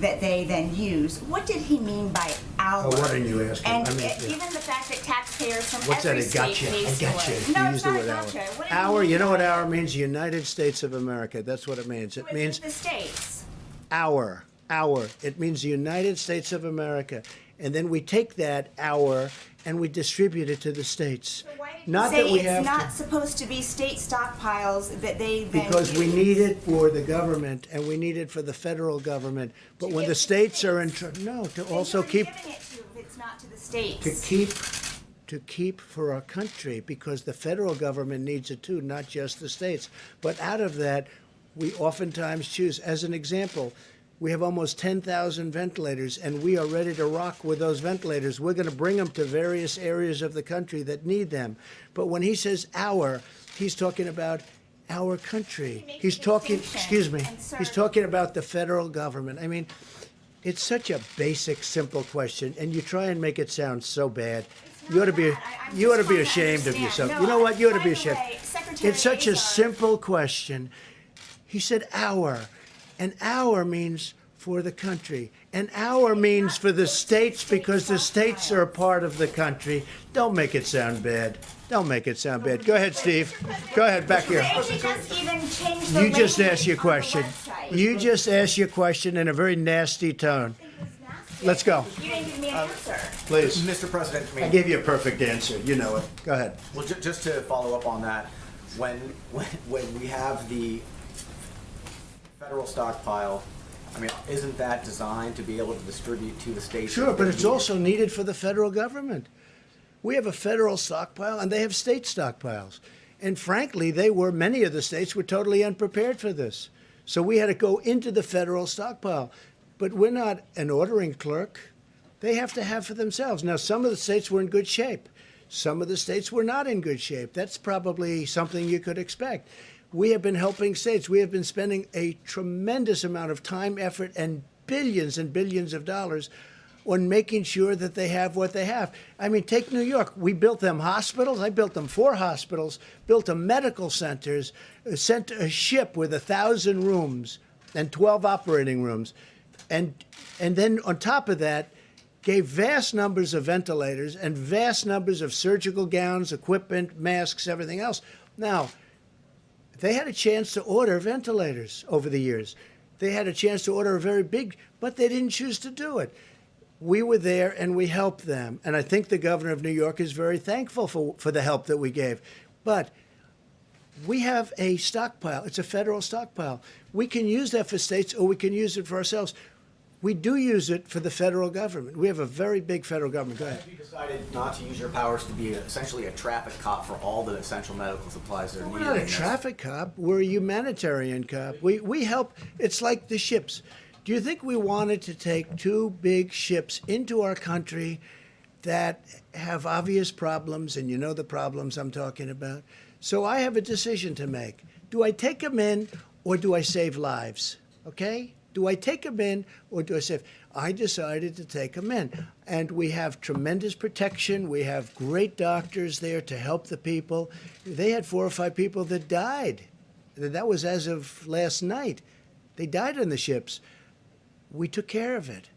that they then use. What did he mean by our? Oh, what are you asking? And I mean, given the fact that taxpayers from What's every that? I state gotcha. pays I gotcha. for it. You No, use it's the not a word gotcha. our. What do Our, mean you know by what it? our means? United States of America. That's what it means. It means the states. our. It means the United States of America. And then we take that our and we distribute it to the states. Not Say that we it's have not to, supposed to be state stockpiles that they then because we use. need it for the government and we need it for the federal government. But when the states are in, no, to also keep Giving it to if it's not to the states. to keep for our country because the federal government needs it too, not just the states. But out of that, we oftentimes choose, as an example, we have almost 10,000 ventilators, and we are ready to rock with those ventilators. We're going to bring them to various areas of the country that need them. But when he says our, he's talking about our country. He's talking, excuse me, he's talking about the federal government. I mean, it's such a basic, simple question, and you try and make it sound so bad. You ought to be ashamed of yourself. You know what? You ought to be ashamed. It's such a simple question. He said our, and our means for the country, and our means for the states because the states are a part of the country. Don't make it sound bad. Don't make it sound bad. Go ahead, Steve. Go ahead, back here. You just asked your question. You just asked your question in a very nasty tone. Let's go. You didn't give me an answer. Please. Mr. President, I gave you a perfect answer. You know it. Go ahead. well, just to follow up on that, when we have the federal stockpile, I mean, isn't that designed to be able to distribute to the states? Sure, if but they it's need it? also needed for the federal government. We have a federal stockpile and they have state stockpiles. And frankly, many of the states were totally unprepared for this. So we had to go into the federal stockpile. But we're not an ordering clerk. They have to have for themselves. Now, some of the states were in good shape. Some of the states were not in good shape. That's probably something you could expect. We have been helping states. We have been spending a tremendous amount of time, effort, and billions of dollars on making sure that they have what they have. I mean, take New York. We built them hospitals. I built them 4 hospitals, built them medical centers, sent a ship with 1,000 rooms and 12 operating rooms. And then on top of that, gave vast numbers of ventilators and vast numbers of surgical gowns, equipment, masks, everything else. Now, they had a chance to order ventilators over the years. They had a chance to order a very big, but they didn't choose to do it. We were there and we helped them. And I think the governor of New York is very thankful for the help that we gave. But we have a stockpile. It's a federal stockpile. We can use that for states or we can use it for ourselves. We do use it for the federal government. We have a very big federal government. Go ahead. Have you decided not to use your powers to be essentially a traffic cop for all the essential medical supplies that are We're needed? not a in this? traffic cop. We're a humanitarian cop. We help. It's like the ships. Do you think we wanted to take 2 big ships into our country that have obvious problems, and you know the problems I'm talking about? So I have a decision to make. Do I take them in or do I save lives? Okay? Do I take them in or do I save? I decided to take them in. And we have tremendous protection. We have great doctors there to help the people. They had 4 or 5 people that died. That was as of last night. They died on the ships. We took care of it.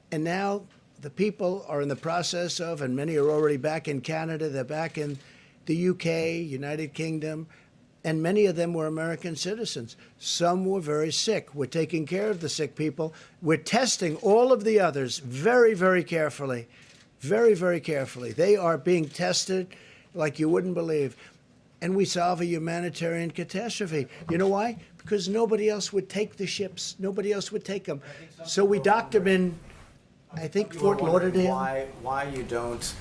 And now the people are in the process of, and many are already back in Canada, they're back in the UK, United Kingdom, and many of them were American citizens. Some were very sick. We're taking care of the sick people. We're testing all of the others very, very carefully. Very, very carefully. They are being tested like you wouldn't believe. And we solve a humanitarian catastrophe. You know why? Because nobody else would take the ships. Nobody else would take them. So we docked them in, I think, Fort Lauderdale. Why you don't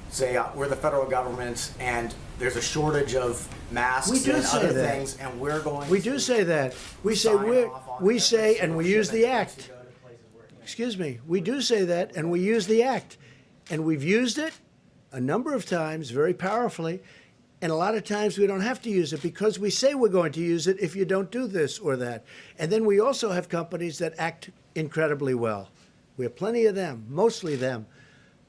say we're the federal government and there's a shortage of masks We do and say other that. things, and we're going. We to do say that. We say sign off on we every say, and single we use the shipment act. to go to places where it can- Excuse me. We do say that, and we use the act. And we've used it a number of times very powerfully. And a lot of times we don't have to use it because we say we're going to use it if you don't do this or that. And then we also have companies that act incredibly well. We have plenty of them, mostly them.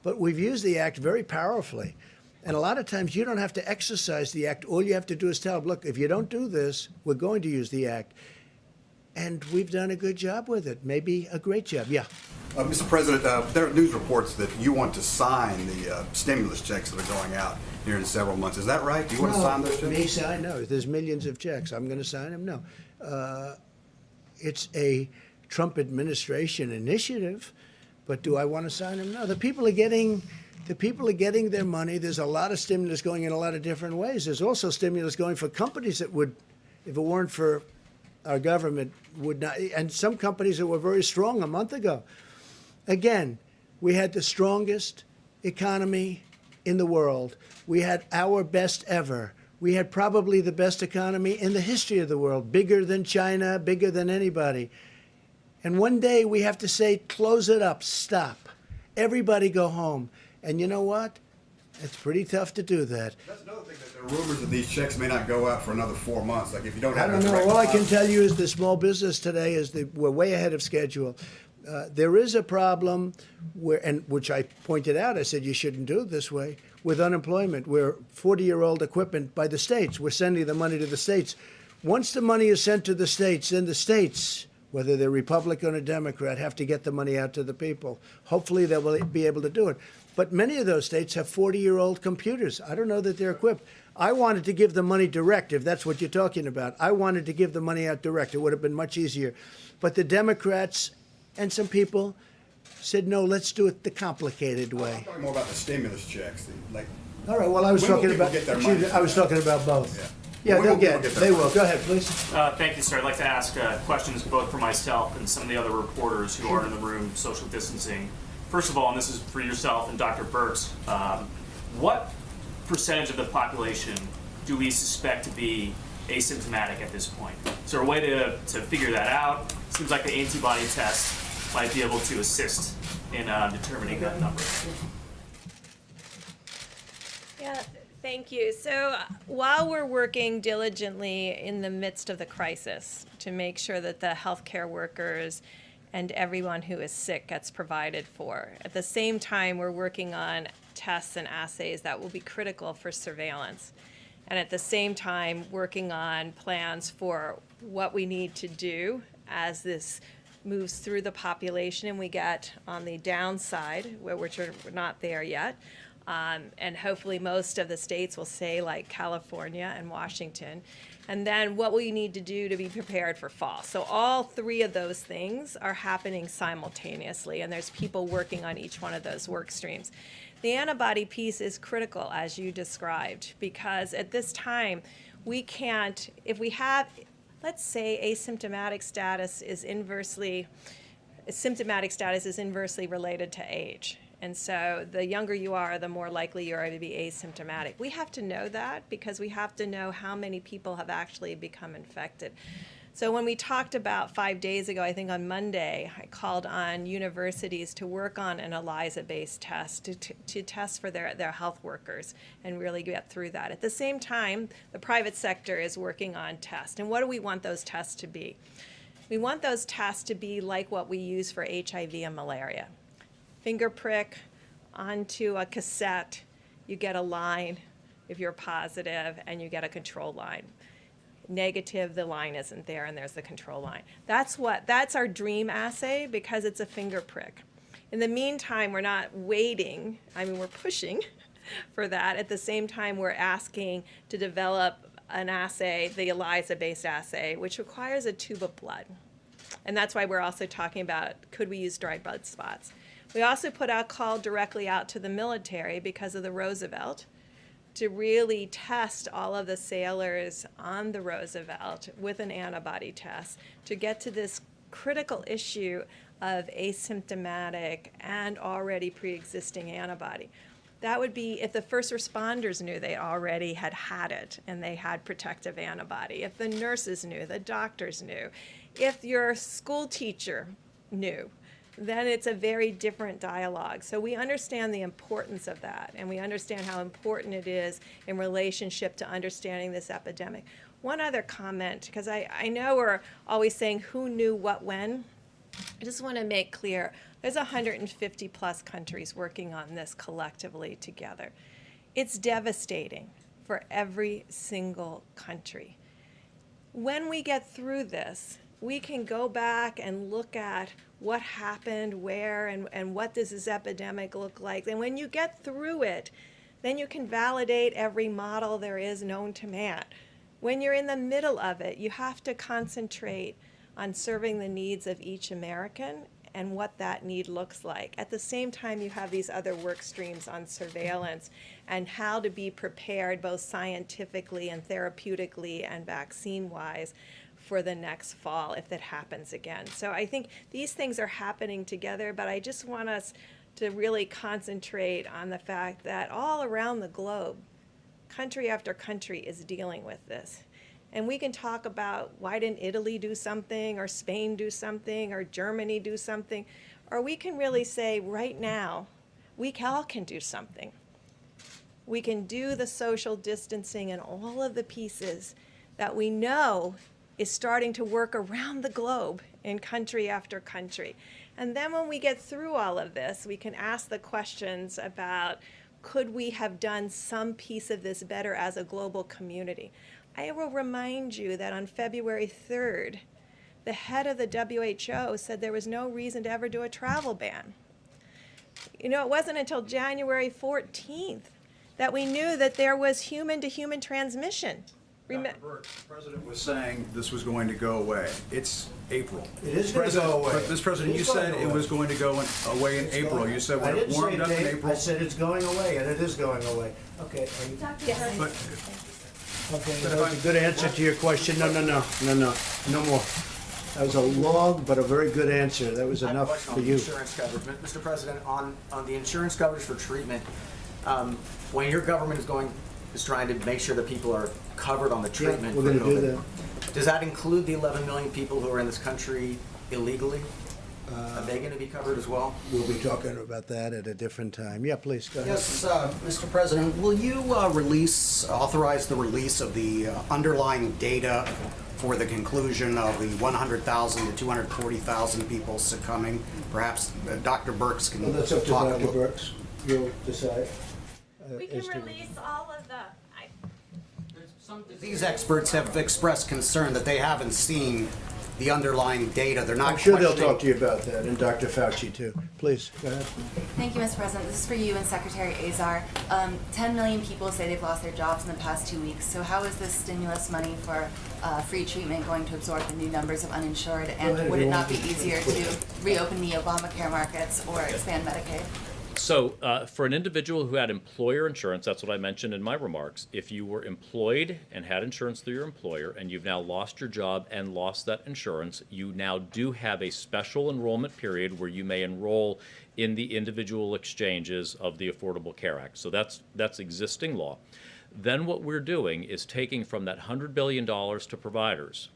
But we've used the act very powerfully. And a lot of times you don't have to exercise the act. All you have to do is tell them, look, if you don't do this, we're going to use the act. And we've done a good job with it, maybe a great job. Yeah. Mr. President, there are news reports that you want to sign the stimulus checks that are going out here in several months. Is that right? Do you want to sign those checks? Me sign? No. There's millions of checks. I'm going to sign them? No. It's a Trump administration initiative, but do I want to sign them? No. The people are getting their money. There's a lot of stimulus going in a lot of different ways. There's also stimulus going for companies that would, if it weren't for our government, would not, and some companies that were very strong a month ago. Again, we had the strongest economy in the world. We had our best ever. We had probably the best economy in the history of the world, bigger than China, bigger than anybody. And one day we have to say, close it up, stop. Everybody go home. And you know what? It's pretty tough to do that. That's another thing, that there are rumors that these checks may not go out for another 4 months. Like if you don't have I don't a know. direct All I can deposit- tell you is the small business today is we're way ahead of schedule. There is a problem which I pointed out. I said you shouldn't do it this way with unemployment. We're 40-year-old equipment by the states. We're sending the money to the states. Once the money is sent to the states, then the states, whether they're Republican or Democrat, have to get the money out to the people. Hopefully they will be able to do it. But many of those states have 40-year-old computers. I don't know that they're equipped. I wanted to give the money direct, if that's what you're talking about. I wanted to give the money out direct. It would have been much easier. But the Democrats and some people said, no, let's do it the complicated I'm way. talking more about the stimulus checks. Like, All right, well, I was when will talking people about, get their excuse money me, I was from that? talking about both. Yeah. Yeah, they'll We'll get, that. they will. Go ahead, please. Thank you, sir. I'd like to ask questions both for myself and some of the other reporters who aren't in the room, social distancing. First of all, and this is for yourself and Dr. Birx, what percentage of the population do we suspect to be asymptomatic at this point? Is there a way to figure that out? Seems like the antibody test might be able to assist in determining that number. Yeah, thank you. So while we're working diligently in the midst of the crisis to make sure that the healthcare workers and everyone who is sick gets provided for, at the same time, we're working on tests and assays that will be critical for surveillance. And at the same time, working on plans for what we need to do as this moves through the population and we get on the downside, where we're not there yet. And hopefully most of the states will say, like California and Washington, and then what we need to do to be prepared for fall. So all three of those things are happening simultaneously, and there's people working on each one of those work streams. The antibody piece is critical, as you described, because at this time, we can't, if we have, let's say asymptomatic status is inversely related to age. And so the younger you are, the more likely you are to be asymptomatic. We have to know that because we have to know how many people have actually become infected. So when we talked about 5 days ago, I think on Monday, I called on universities to work on an ELISA-based test to test for their health workers and really get through that. At the same time, the private sector is working on tests. And what do we want those tests to be? We want those tests to be like what we use for HIV and malaria. Finger prick onto a cassette, you get a line if you're positive, and you get a control line. Negative, the line isn't there, and there's the control line. That's our dream assay because it's a finger prick. In the meantime, we're not waiting. I mean, we're pushing for that. At the same time, we're asking to develop an assay, the ELISA-based assay, which requires a tube of blood. And that's why we're also talking about, could we use dried blood spots? We also put out a call directly out to the military because of the Roosevelt to really test all of the sailors on the Roosevelt with an antibody test to get to this critical issue of asymptomatic and already pre-existing antibody. That would be if the first responders knew they already had it and they had protective antibody, if the nurses knew, the doctors knew, if your school teacher knew, then it's a very different dialogue. So we understand the importance of that, and we understand how important it is in relationship to understanding this epidemic. One other comment, because I know we're always saying who knew what when. I just want to make clear, there's 150 plus countries working on this collectively together. It's devastating for every single country. When we get through this, we can go back and look at what happened, where, and what does this epidemic look like. And when you get through it, then you can validate every model there is known to man. When you're in the middle of it, you have to concentrate on serving the needs of each American and what that need looks like. At the same time, you have these other work streams on surveillance and how to be prepared both scientifically and therapeutically and vaccine-wise for the next fall if that happens again. So I think these things are happening together, but I just want us to really concentrate on the fact that all around the globe, country after country is dealing with this. And we can talk about why didn't Italy do something, or Spain do something, or Germany do something, or we can really say right now, we all can do something. We can do the social distancing and all of the pieces that we know is starting to work around the globe in country after country. And then when we get through all of this, we can ask the questions about, could we have done some piece of this better as a global community? I will remind you that on February 3rd, the head of the WHO said there was no reason to ever do a travel ban. You know, it wasn't until January 14th that we knew that there was human-to-human transmission. Dr. Birx, the president was saying this was going to go away. It's April. It is going to go away. Mr. President, you said it was going to go away in April. You said when it warmed up in April. I said it's going away, and it is going away. Okay. But Okay, that was a good answer to your question. No more. That was a long but a very good answer. That was I have a enough question for on you. Insurance coverage. Mr. President, on the insurance coverage for treatment, when your government is trying to make sure that people are covered on the treatment we're for gonna do COVID, does that include the 11 million people who are in this country illegally? Are they going to be covered as well? We'll be talking about that at a different time. Yeah, please, go ahead. Yes, Mr. President, will you authorize the release of the underlying data for the conclusion of the 100,000 to 240,000 people succumbing? Perhaps Dr. Birx can Well, that's up to talk a Dr. little. Birx. You'll decide. We can release all of the, These experts have expressed concern that they haven't seen the underlying data. They're not I'm sure they'll questioning- talk to you about that, and Dr. Fauci too. Please, go ahead. Thank you, Mr. President. This is for you and Secretary Azar. 10 million people say they've lost their jobs in the past 2 weeks. So how is this stimulus money for free treatment going to absorb the new numbers of uninsured? ahead, And would it not be everyone. easier to reopen the Obamacare markets or expand Medicaid? So, for an individual who had employer insurance, that's what I mentioned in my remarks. If you were employed and had insurance through your employer and you've now lost your job and lost that insurance, you now do have a special enrollment period where you may enroll in the individual exchanges of the Affordable Care Act. So that's existing law. Then what we're doing is taking from that $100 billion to providers,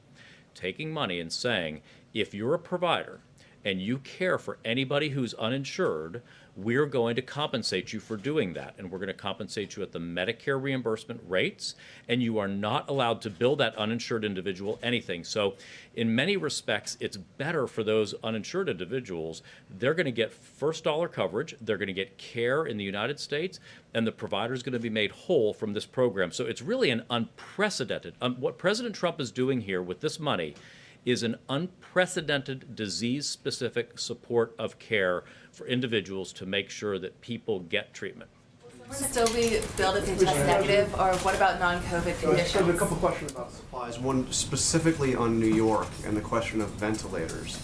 taking money and saying, if you're a provider and you care for anybody who's uninsured, we're going to compensate you for doing that. And we're going to compensate you at the Medicare reimbursement rates, and you are not allowed to bill that uninsured individual anything. So in many respects, it's better for those uninsured individuals. They're going to get first dollar coverage, they're going to get care in the United States, and the provider's going to be made whole from this program. So it's really an unprecedented, what President Trump is doing here with this money is an unprecedented disease-specific support of care for individuals to make sure that people get treatment. Will it still be billed if they test negative, or what about non-COVID I have a conditions? couple questions about supplies. One specifically on New York and the question of ventilators.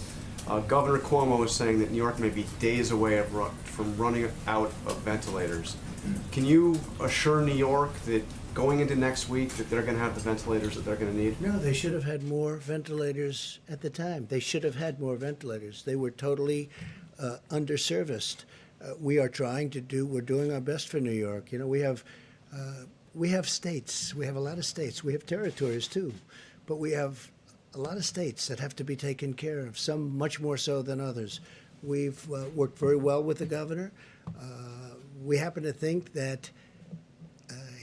Governor Cuomo is saying that New York may be days away from running out of ventilators. Can you assure New York that going into next week that they're going to have the ventilators that they're going to need? No, they should have had more ventilators at the time. They should have had more ventilators. They were totally underserviced. We're doing our best for New York. You know, we have states. We have a lot of states. We have territories too, but we have a lot of states that have to be taken care of, some much more so than others. We've worked very well with the governor. We happen to think that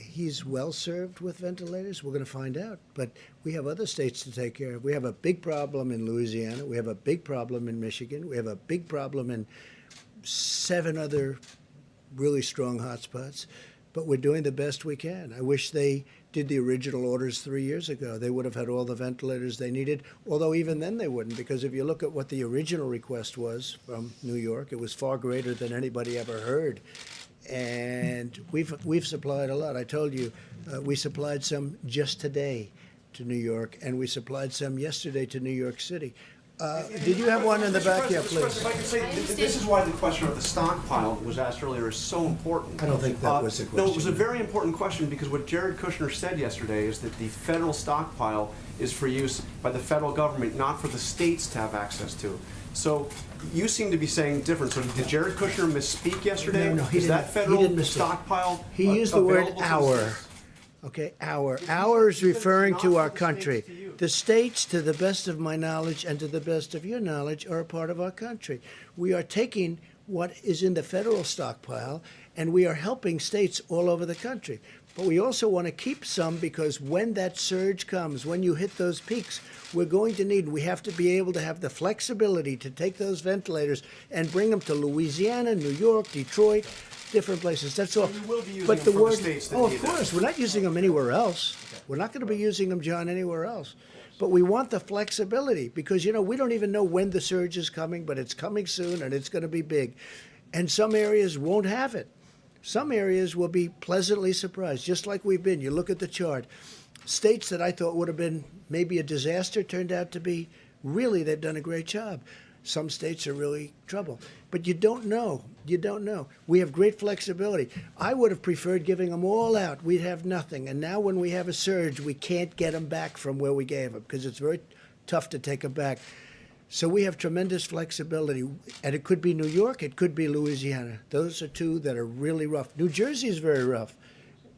he's well served with ventilators. We're going to find out. But we have other states to take care of. We have a big problem in Louisiana. We have a big problem in Michigan. We have a big problem in 7 other really strong hotspots. But we're doing the best we can. I wish they did the original orders 3 years ago. They would have had all the ventilators they needed, although even then they wouldn't, because if you look at what the original request was from New York, it was far greater than anybody ever heard. And we've supplied a lot. I told you, we supplied some just today to New York, and we supplied some yesterday to New York City. Did you have one in the back? Yeah, please. If I could say, this is why the question of the stockpile was asked earlier is so important. I don't think that was the question. No, it was a very important question because what Jared Kushner said yesterday is that the federal stockpile is for use by the federal government, not for the states to have access to. So you seem to be saying different. So did Jared Kushner misspeak yesterday? No, he is didn't. that federal He didn't misspeak. stockpile He used the word available to the our. states? Okay, our. Our is referring to our country. The states, to the best of my knowledge and to the best of your knowledge, are a part of our country. We are taking what is in the federal stockpile and we are helping states all over the country. But we also want to keep some because when that surge comes, when you hit those peaks, we have to be able to have the flexibility to take those ventilators and bring them to Louisiana, New York, Detroit, different places. That's all. You will be using But them the for the word, states that oh, need of them. course, we're not using them anywhere else. We're not going to be using them, John, anywhere else. But we want the flexibility because, you know, we don't even know when the surge is coming, but it's coming soon and it's going to be big. And some areas won't have it. Some areas will be pleasantly surprised, just like we've been. You look at the chart. States that I thought would have been maybe a disaster turned out to be really, they've done a great job. Some states are really trouble. But you don't know. You don't know. We have great flexibility. I would have preferred giving them all out. We'd have nothing. And now when we have a surge, we can't get them back from where we gave them because it's very tough to take them back. So we have tremendous flexibility. And it could be New York. It could be Louisiana. Those are two that are really rough. New Jersey is very rough.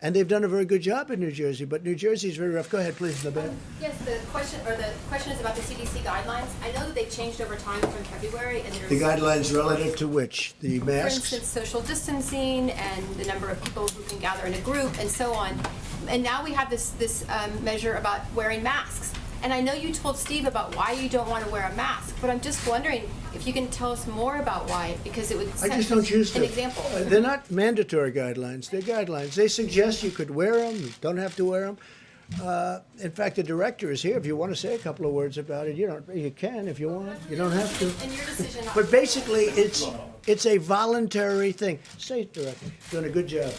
And they've done a very good job in New Jersey, but New Jersey is very rough. Go ahead, please, Nabeel. Yes, the question is about the CDC guidelines. I know that they've changed over time from February, and there's The guidelines relative to which? The for masks? instance, social distancing and the number of people who can gather in a group and so on. And now we have this measure about wearing masks. And I know you told Steve about why you don't want to wear a mask, but I'm just wondering if you can tell us more about why, because it would I set just don't choose to. an example. They're not mandatory guidelines. They're guidelines. They suggest you could wear them. You don't have to wear them. In fact, the director is here. If you want to say a couple of words about it, you can if you want. You don't have to. And your decision not But to- basically, it's a voluntary thing. Say it, director. Doing a good job.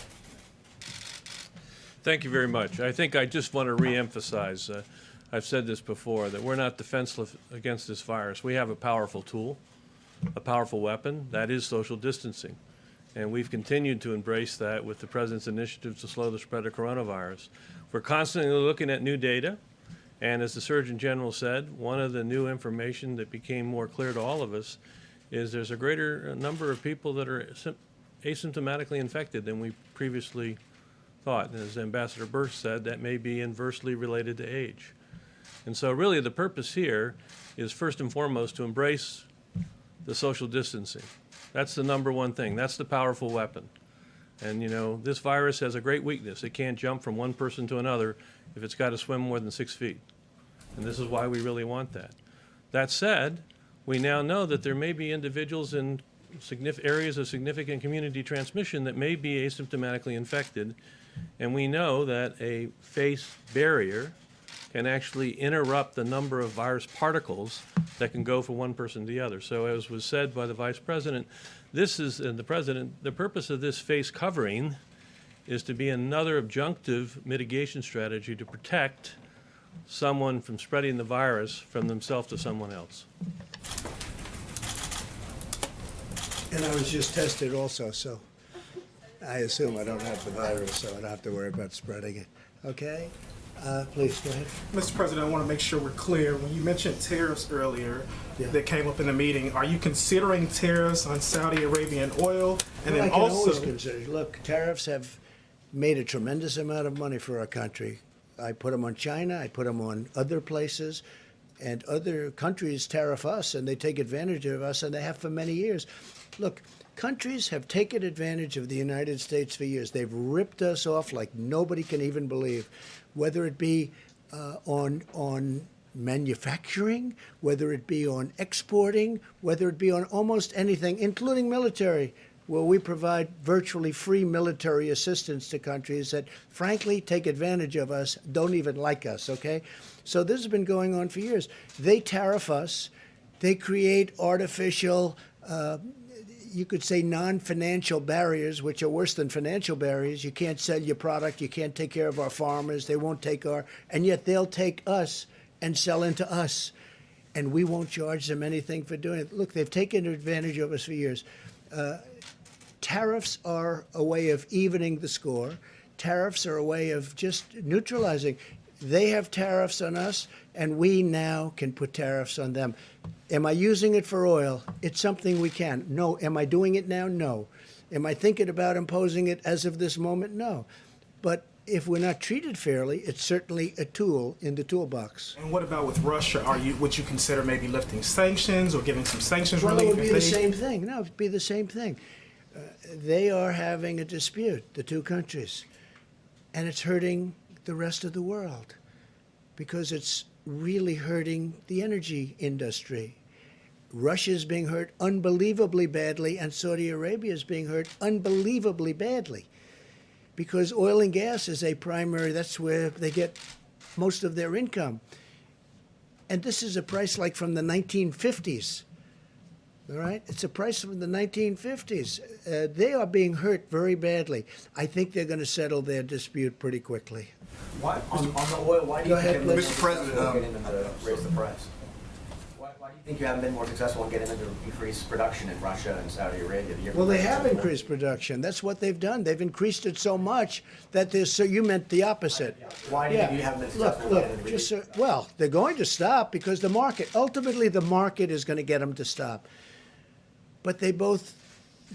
Thank you very much. I think I just want to reemphasize, I've said this before, that we're not defenseless against this virus. We have a powerful tool, a powerful weapon, that is social distancing. And we've continued to embrace that with the President's initiatives to slow the spread of coronavirus. We're constantly looking at new data, and as the Surgeon General said, one of the new information that became more clear to all of us is there's a greater number of people that are asymptomatically infected than we previously thought. And as Ambassador Birx said, that may be inversely related to age. And so really the purpose here is first and foremost to embrace the social distancing. That's the number one thing. That's the powerful weapon. And this virus has a great weakness. It can't jump from one person to another if it's got to swim more than 6 feet. And this is why we really want that. That said, we now know that there may be individuals in areas of significant community transmission that may be asymptomatically infected. And we know that a face barrier can actually interrupt the number of virus particles that can go from one person to the other. So as was said by the Vice President, the purpose of this face covering is to be another adjunctive mitigation strategy to protect someone from spreading the virus from themselves to someone else. And I was just tested also, so I assume I don't have the virus, so I don't have to worry about spreading it. Okay? Please, go ahead. Mr. President, I want to make sure we're clear. When you mentioned tariffs earlier that came up in the meeting, are you considering tariffs on Saudi Arabian oil? And Well, then I can always also, consider. Look, tariffs have made a tremendous amount of money for our country. I put them on China. I put them on other places. And other countries tariff us, and they take advantage of us, and they have for many years. Look, countries have taken advantage of the United States for years. They've ripped us off like nobody can even believe, whether it be on manufacturing, whether it be on exporting, whether it be on almost anything, including military, where we provide virtually free military assistance to countries that, frankly, take advantage of us, don't even like us, okay? So this has been going on for years. They tariff us. They create artificial, you could say non-financial barriers, which are worse than financial barriers. You can't sell your product. You can't take care of our farmers. They won't take and yet they'll take us and sell into us. And we won't charge them anything for doing it. Look, they've taken advantage of us for years. Tariffs are a way of evening the score. Tariffs are a way of just neutralizing. They have tariffs on us, and we now can put tariffs on them. Am I using it for oil? It's something we can. No. Am I doing it now? No. Am I thinking about imposing it as of this moment? No. But if we're not treated fairly, it's certainly a tool in the toolbox. and what about with Russia? Would you consider maybe lifting sanctions or giving some sanctions Well, relief? it would be if the they- same thing. No, it would be the same thing. They are having a dispute, the two countries, and it's hurting the rest of the world because it's really hurting the energy industry. Russia is being hurt unbelievably badly, and Saudi Arabia is being hurt unbelievably badly because oil and gas is a primary, that's where they get most of their income. And this is a price like from the 1950s. All right? It's a price from the 1950s. They are being hurt very badly. I think they're going to settle their dispute pretty quickly. Why, on the oil, why do you Go think ahead, they're please. Mr. President, looking to raise the price? Why do you think you haven't been more successful in getting them to increase production in Russia and Saudi Arabia? Well, they have increased production. That's what they've done. They've increased it so much that there's, so you meant the opposite. Why do you think you haven't been successful in getting them to reduce? Well, they're going to stop because the market, ultimately the market is going to get them to stop. But they both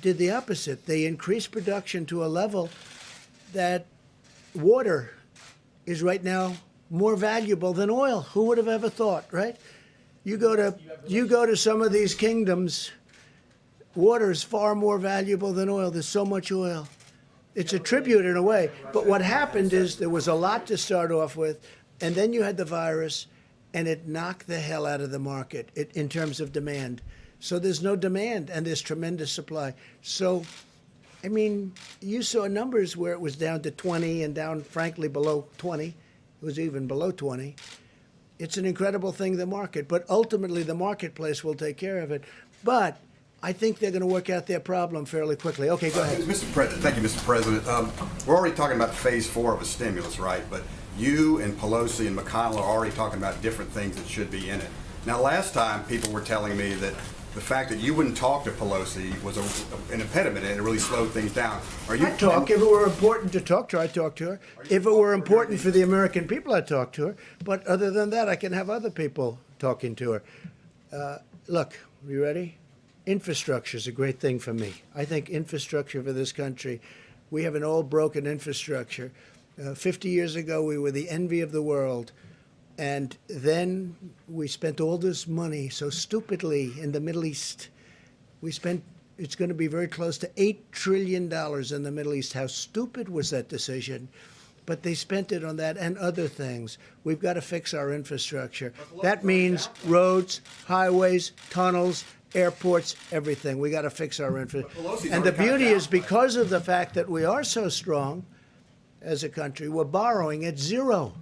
did the opposite. They increased production to a level that water is right now more valuable than oil. Who would have ever thought, right? You go to some of these kingdoms, water is far more valuable than oil. There's so much oil. It's a tribute in a way. But what happened is there was a lot to start off with, and then you had the virus, and it knocked the hell out of the market in terms of demand. So there's no demand, and there's tremendous supply. So, I mean, you saw numbers where it was down to 20 and down, frankly, below 20. It was even below 20. It's an incredible thing, the market, but ultimately the marketplace will take care of it. But I think they're going to work out their problem fairly quickly. Okay, go ahead. Mr. President, thank you, Mr. President. We're already talking about phase 4 of a stimulus, right? But you and Pelosi and McConnell are already talking about different things that should be in it. Now, last time people were telling me that the fact that you wouldn't talk to Pelosi was an impediment and it really slowed things down. I'd talk. If it were important to talk to her, I'd talk to her. If it were important for the American people, I'd talk to her. But other than that, I can have other people talking to her. Look, you ready? Infrastructure is a great thing for me. I think infrastructure for this country, we have an old broken infrastructure. 50 years ago, we were the envy of the world. And then we spent all this money so stupidly in the Middle East. It's going to be very close to $8 trillion in the Middle East. How stupid was that decision? But they spent it on that and other things. We've got to fix our infrastructure. That means roads, highways, tunnels, airports, everything. We got to fix our infrastructure. And the beauty is because of the fact that we are so strong as a country, we're borrowing at zero.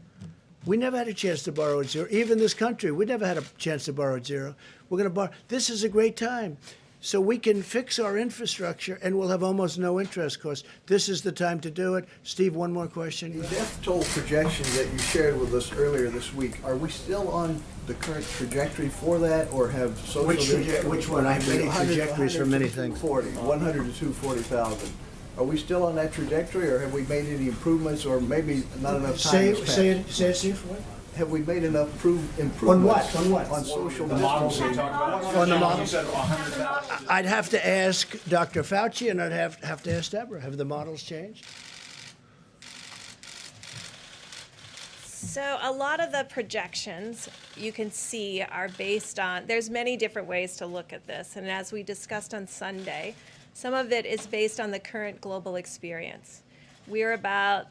We never had a chance to borrow at zero. Even this country, we never had a chance to borrow at zero. We're going to borrow. This is a great time. So we can fix our infrastructure and we'll have almost no interest costs. This is the time to do it. Steve, one more question. The death toll projections that you shared with us earlier this week, are we still on the current trajectory for that, or have social... Which one? I have many trajectories for many things. 100 to 240,000. Are we still on that trajectory, or have we made any improvements, or maybe not enough time has passed? Say it, Steve. What? Have we made enough improvements? On what? On what? On social The distancing. On the models? I'd have to ask Dr. Fauci, and I'd have to ask Deborah. Have the models changed? So a lot of the projections you can see are based on, there's many different ways to look at this. And as we discussed on Sunday, some of it is based on the current global experience. We're about,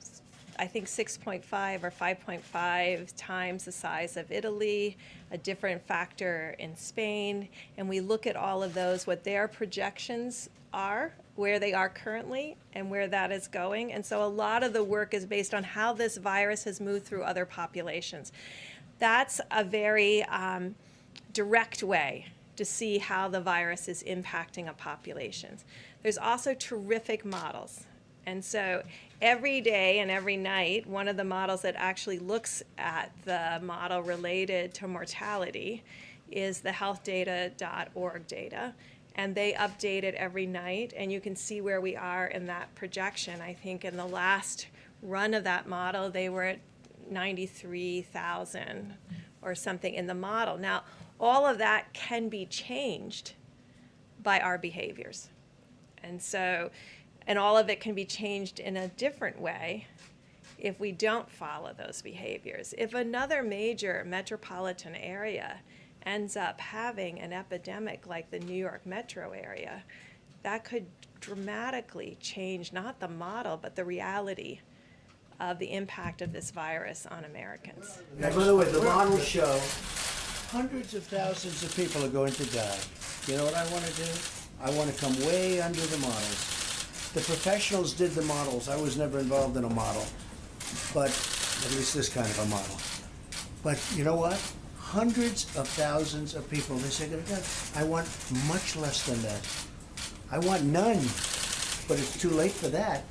I think, 6.5 or 5.5 times the size of Italy, a different factor in Spain, and we look at all of those, what their projections are, where they are currently, and where that is going. And so a lot of the work is based on how this virus has moved through other populations. That's a very direct way to see how the virus is impacting a population. There's also terrific models. And so every day and every night, one of the models that actually looks at the model related to mortality is the healthdata.org data. And they update it every night, and you can see where we are in that projection. I think in the last run of that model, they were at 93,000 or something in the model. Now, all of that can be changed by our behaviors. And so, and all of it can be changed in a different way if we don't follow those behaviors. If another major metropolitan area ends up having an epidemic like the New York metro area, that could dramatically change not the model, but the reality of the impact of this virus on Americans. Now, by the way, the models show hundreds of thousands of people are going to die. You know what I want to do? I want to come way under the models. The professionals did the models. I was never involved in a model, but at least this kind of a model. But you know what? Hundreds of thousands of people, they say, I want much less than that. I want none, but it's too late for that.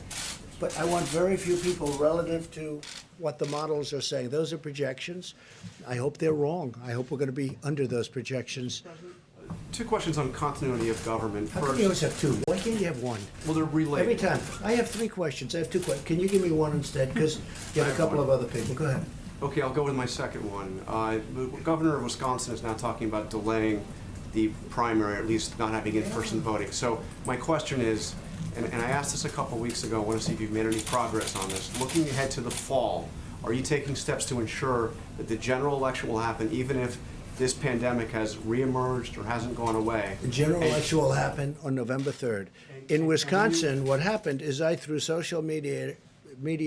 but I want very few people relative to what the models are saying. Those are projections. I hope they're wrong. I hope we're going to be under those projections. Two questions on continuity of government. How come you always have two? Why can't you have one? Well, they're related. Every time. I have three questions. I have two questions. Can you give me one instead? Because you have a couple of other people. Go ahead. Okay, I'll go with my second one. The governor of Wisconsin is now talking about delaying the primary, or at least not having in-person voting. So my question is, and I asked this a couple weeks ago, I want to see if you've made any progress on this. Looking ahead to the fall, are you taking steps to ensure that the general election will happen even if this pandemic has reemerged or hasn't gone away? The general election will happen on November 3rd. In Wisconsin, what happened is I, through social media,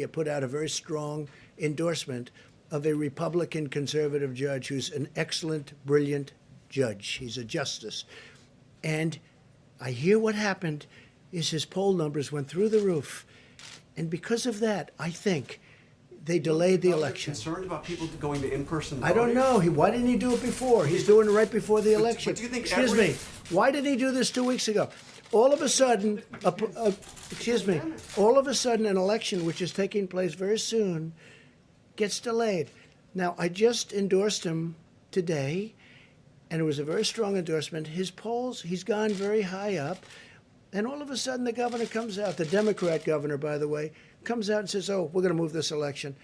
put out a very strong endorsement of a Republican conservative judge who's an excellent, brilliant judge. He's a justice. And I hear what happened is his poll numbers went through the roof. And because of that, I think they delayed the election. Concerned about people going to in-person I voting? don't know. Why didn't he do it before? He's doing it right before the election. but do you think Excuse me. Why did he do this 2 weeks ago? All of a sudden, all of a sudden an election which is taking place very soon gets delayed. Now, I just endorsed him today, and it was a very strong endorsement. His polls, he's gone very high up, and all of a sudden the governor comes out, the Democrat governor, by the way, comes out and says, oh, we're going to move this election.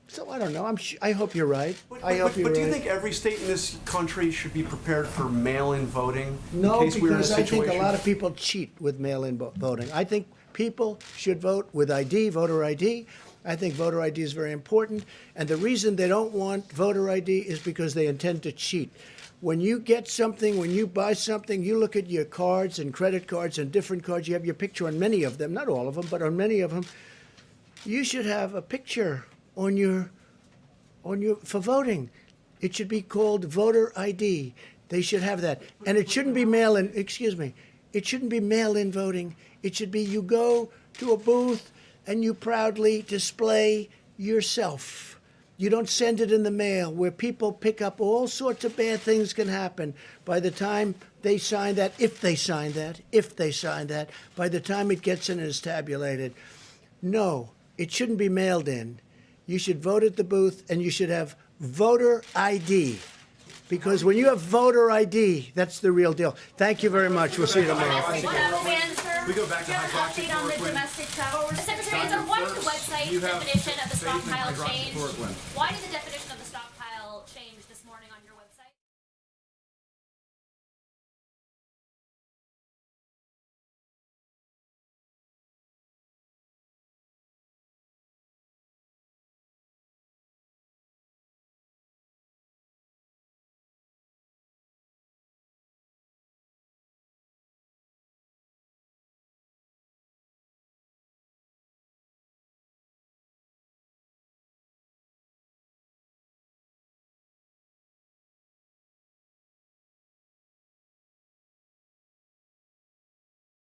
So I don't know. I hope you're right. I hope you're right. But do you think every state in this country should be prepared for mail-in voting? No, in case we're in a because I think a situation? lot of people cheat with mail-in voting. I think people should vote with ID, voter ID. I think voter ID is very important. And the reason they don't want voter ID is because they intend to cheat. When you get something, when you buy something, you look at your cards and credit cards and different cards. You have your picture on many of them, not all of them, but on many of them. You should have a picture on your for voting. It should be called voter ID. They should have that. And it shouldn't be mail-in, excuse me, it shouldn't be mail-in voting. It should be you go to a booth and you proudly display yourself. You don't send it in the mail where people pick up all sorts of bad things can happen by the time they sign that, if they sign that, by the time it gets in and is tabulated. No, it shouldn't be mailed in. You should vote at the booth, and you should have voter ID. Because when you have voter ID, that's the real deal. Thank you very much. We'll see you tomorrow. Thank you. We go back to update on the domestic travel. Secretary, why does the website definition of the stockpile change? Why does the definition of the stockpile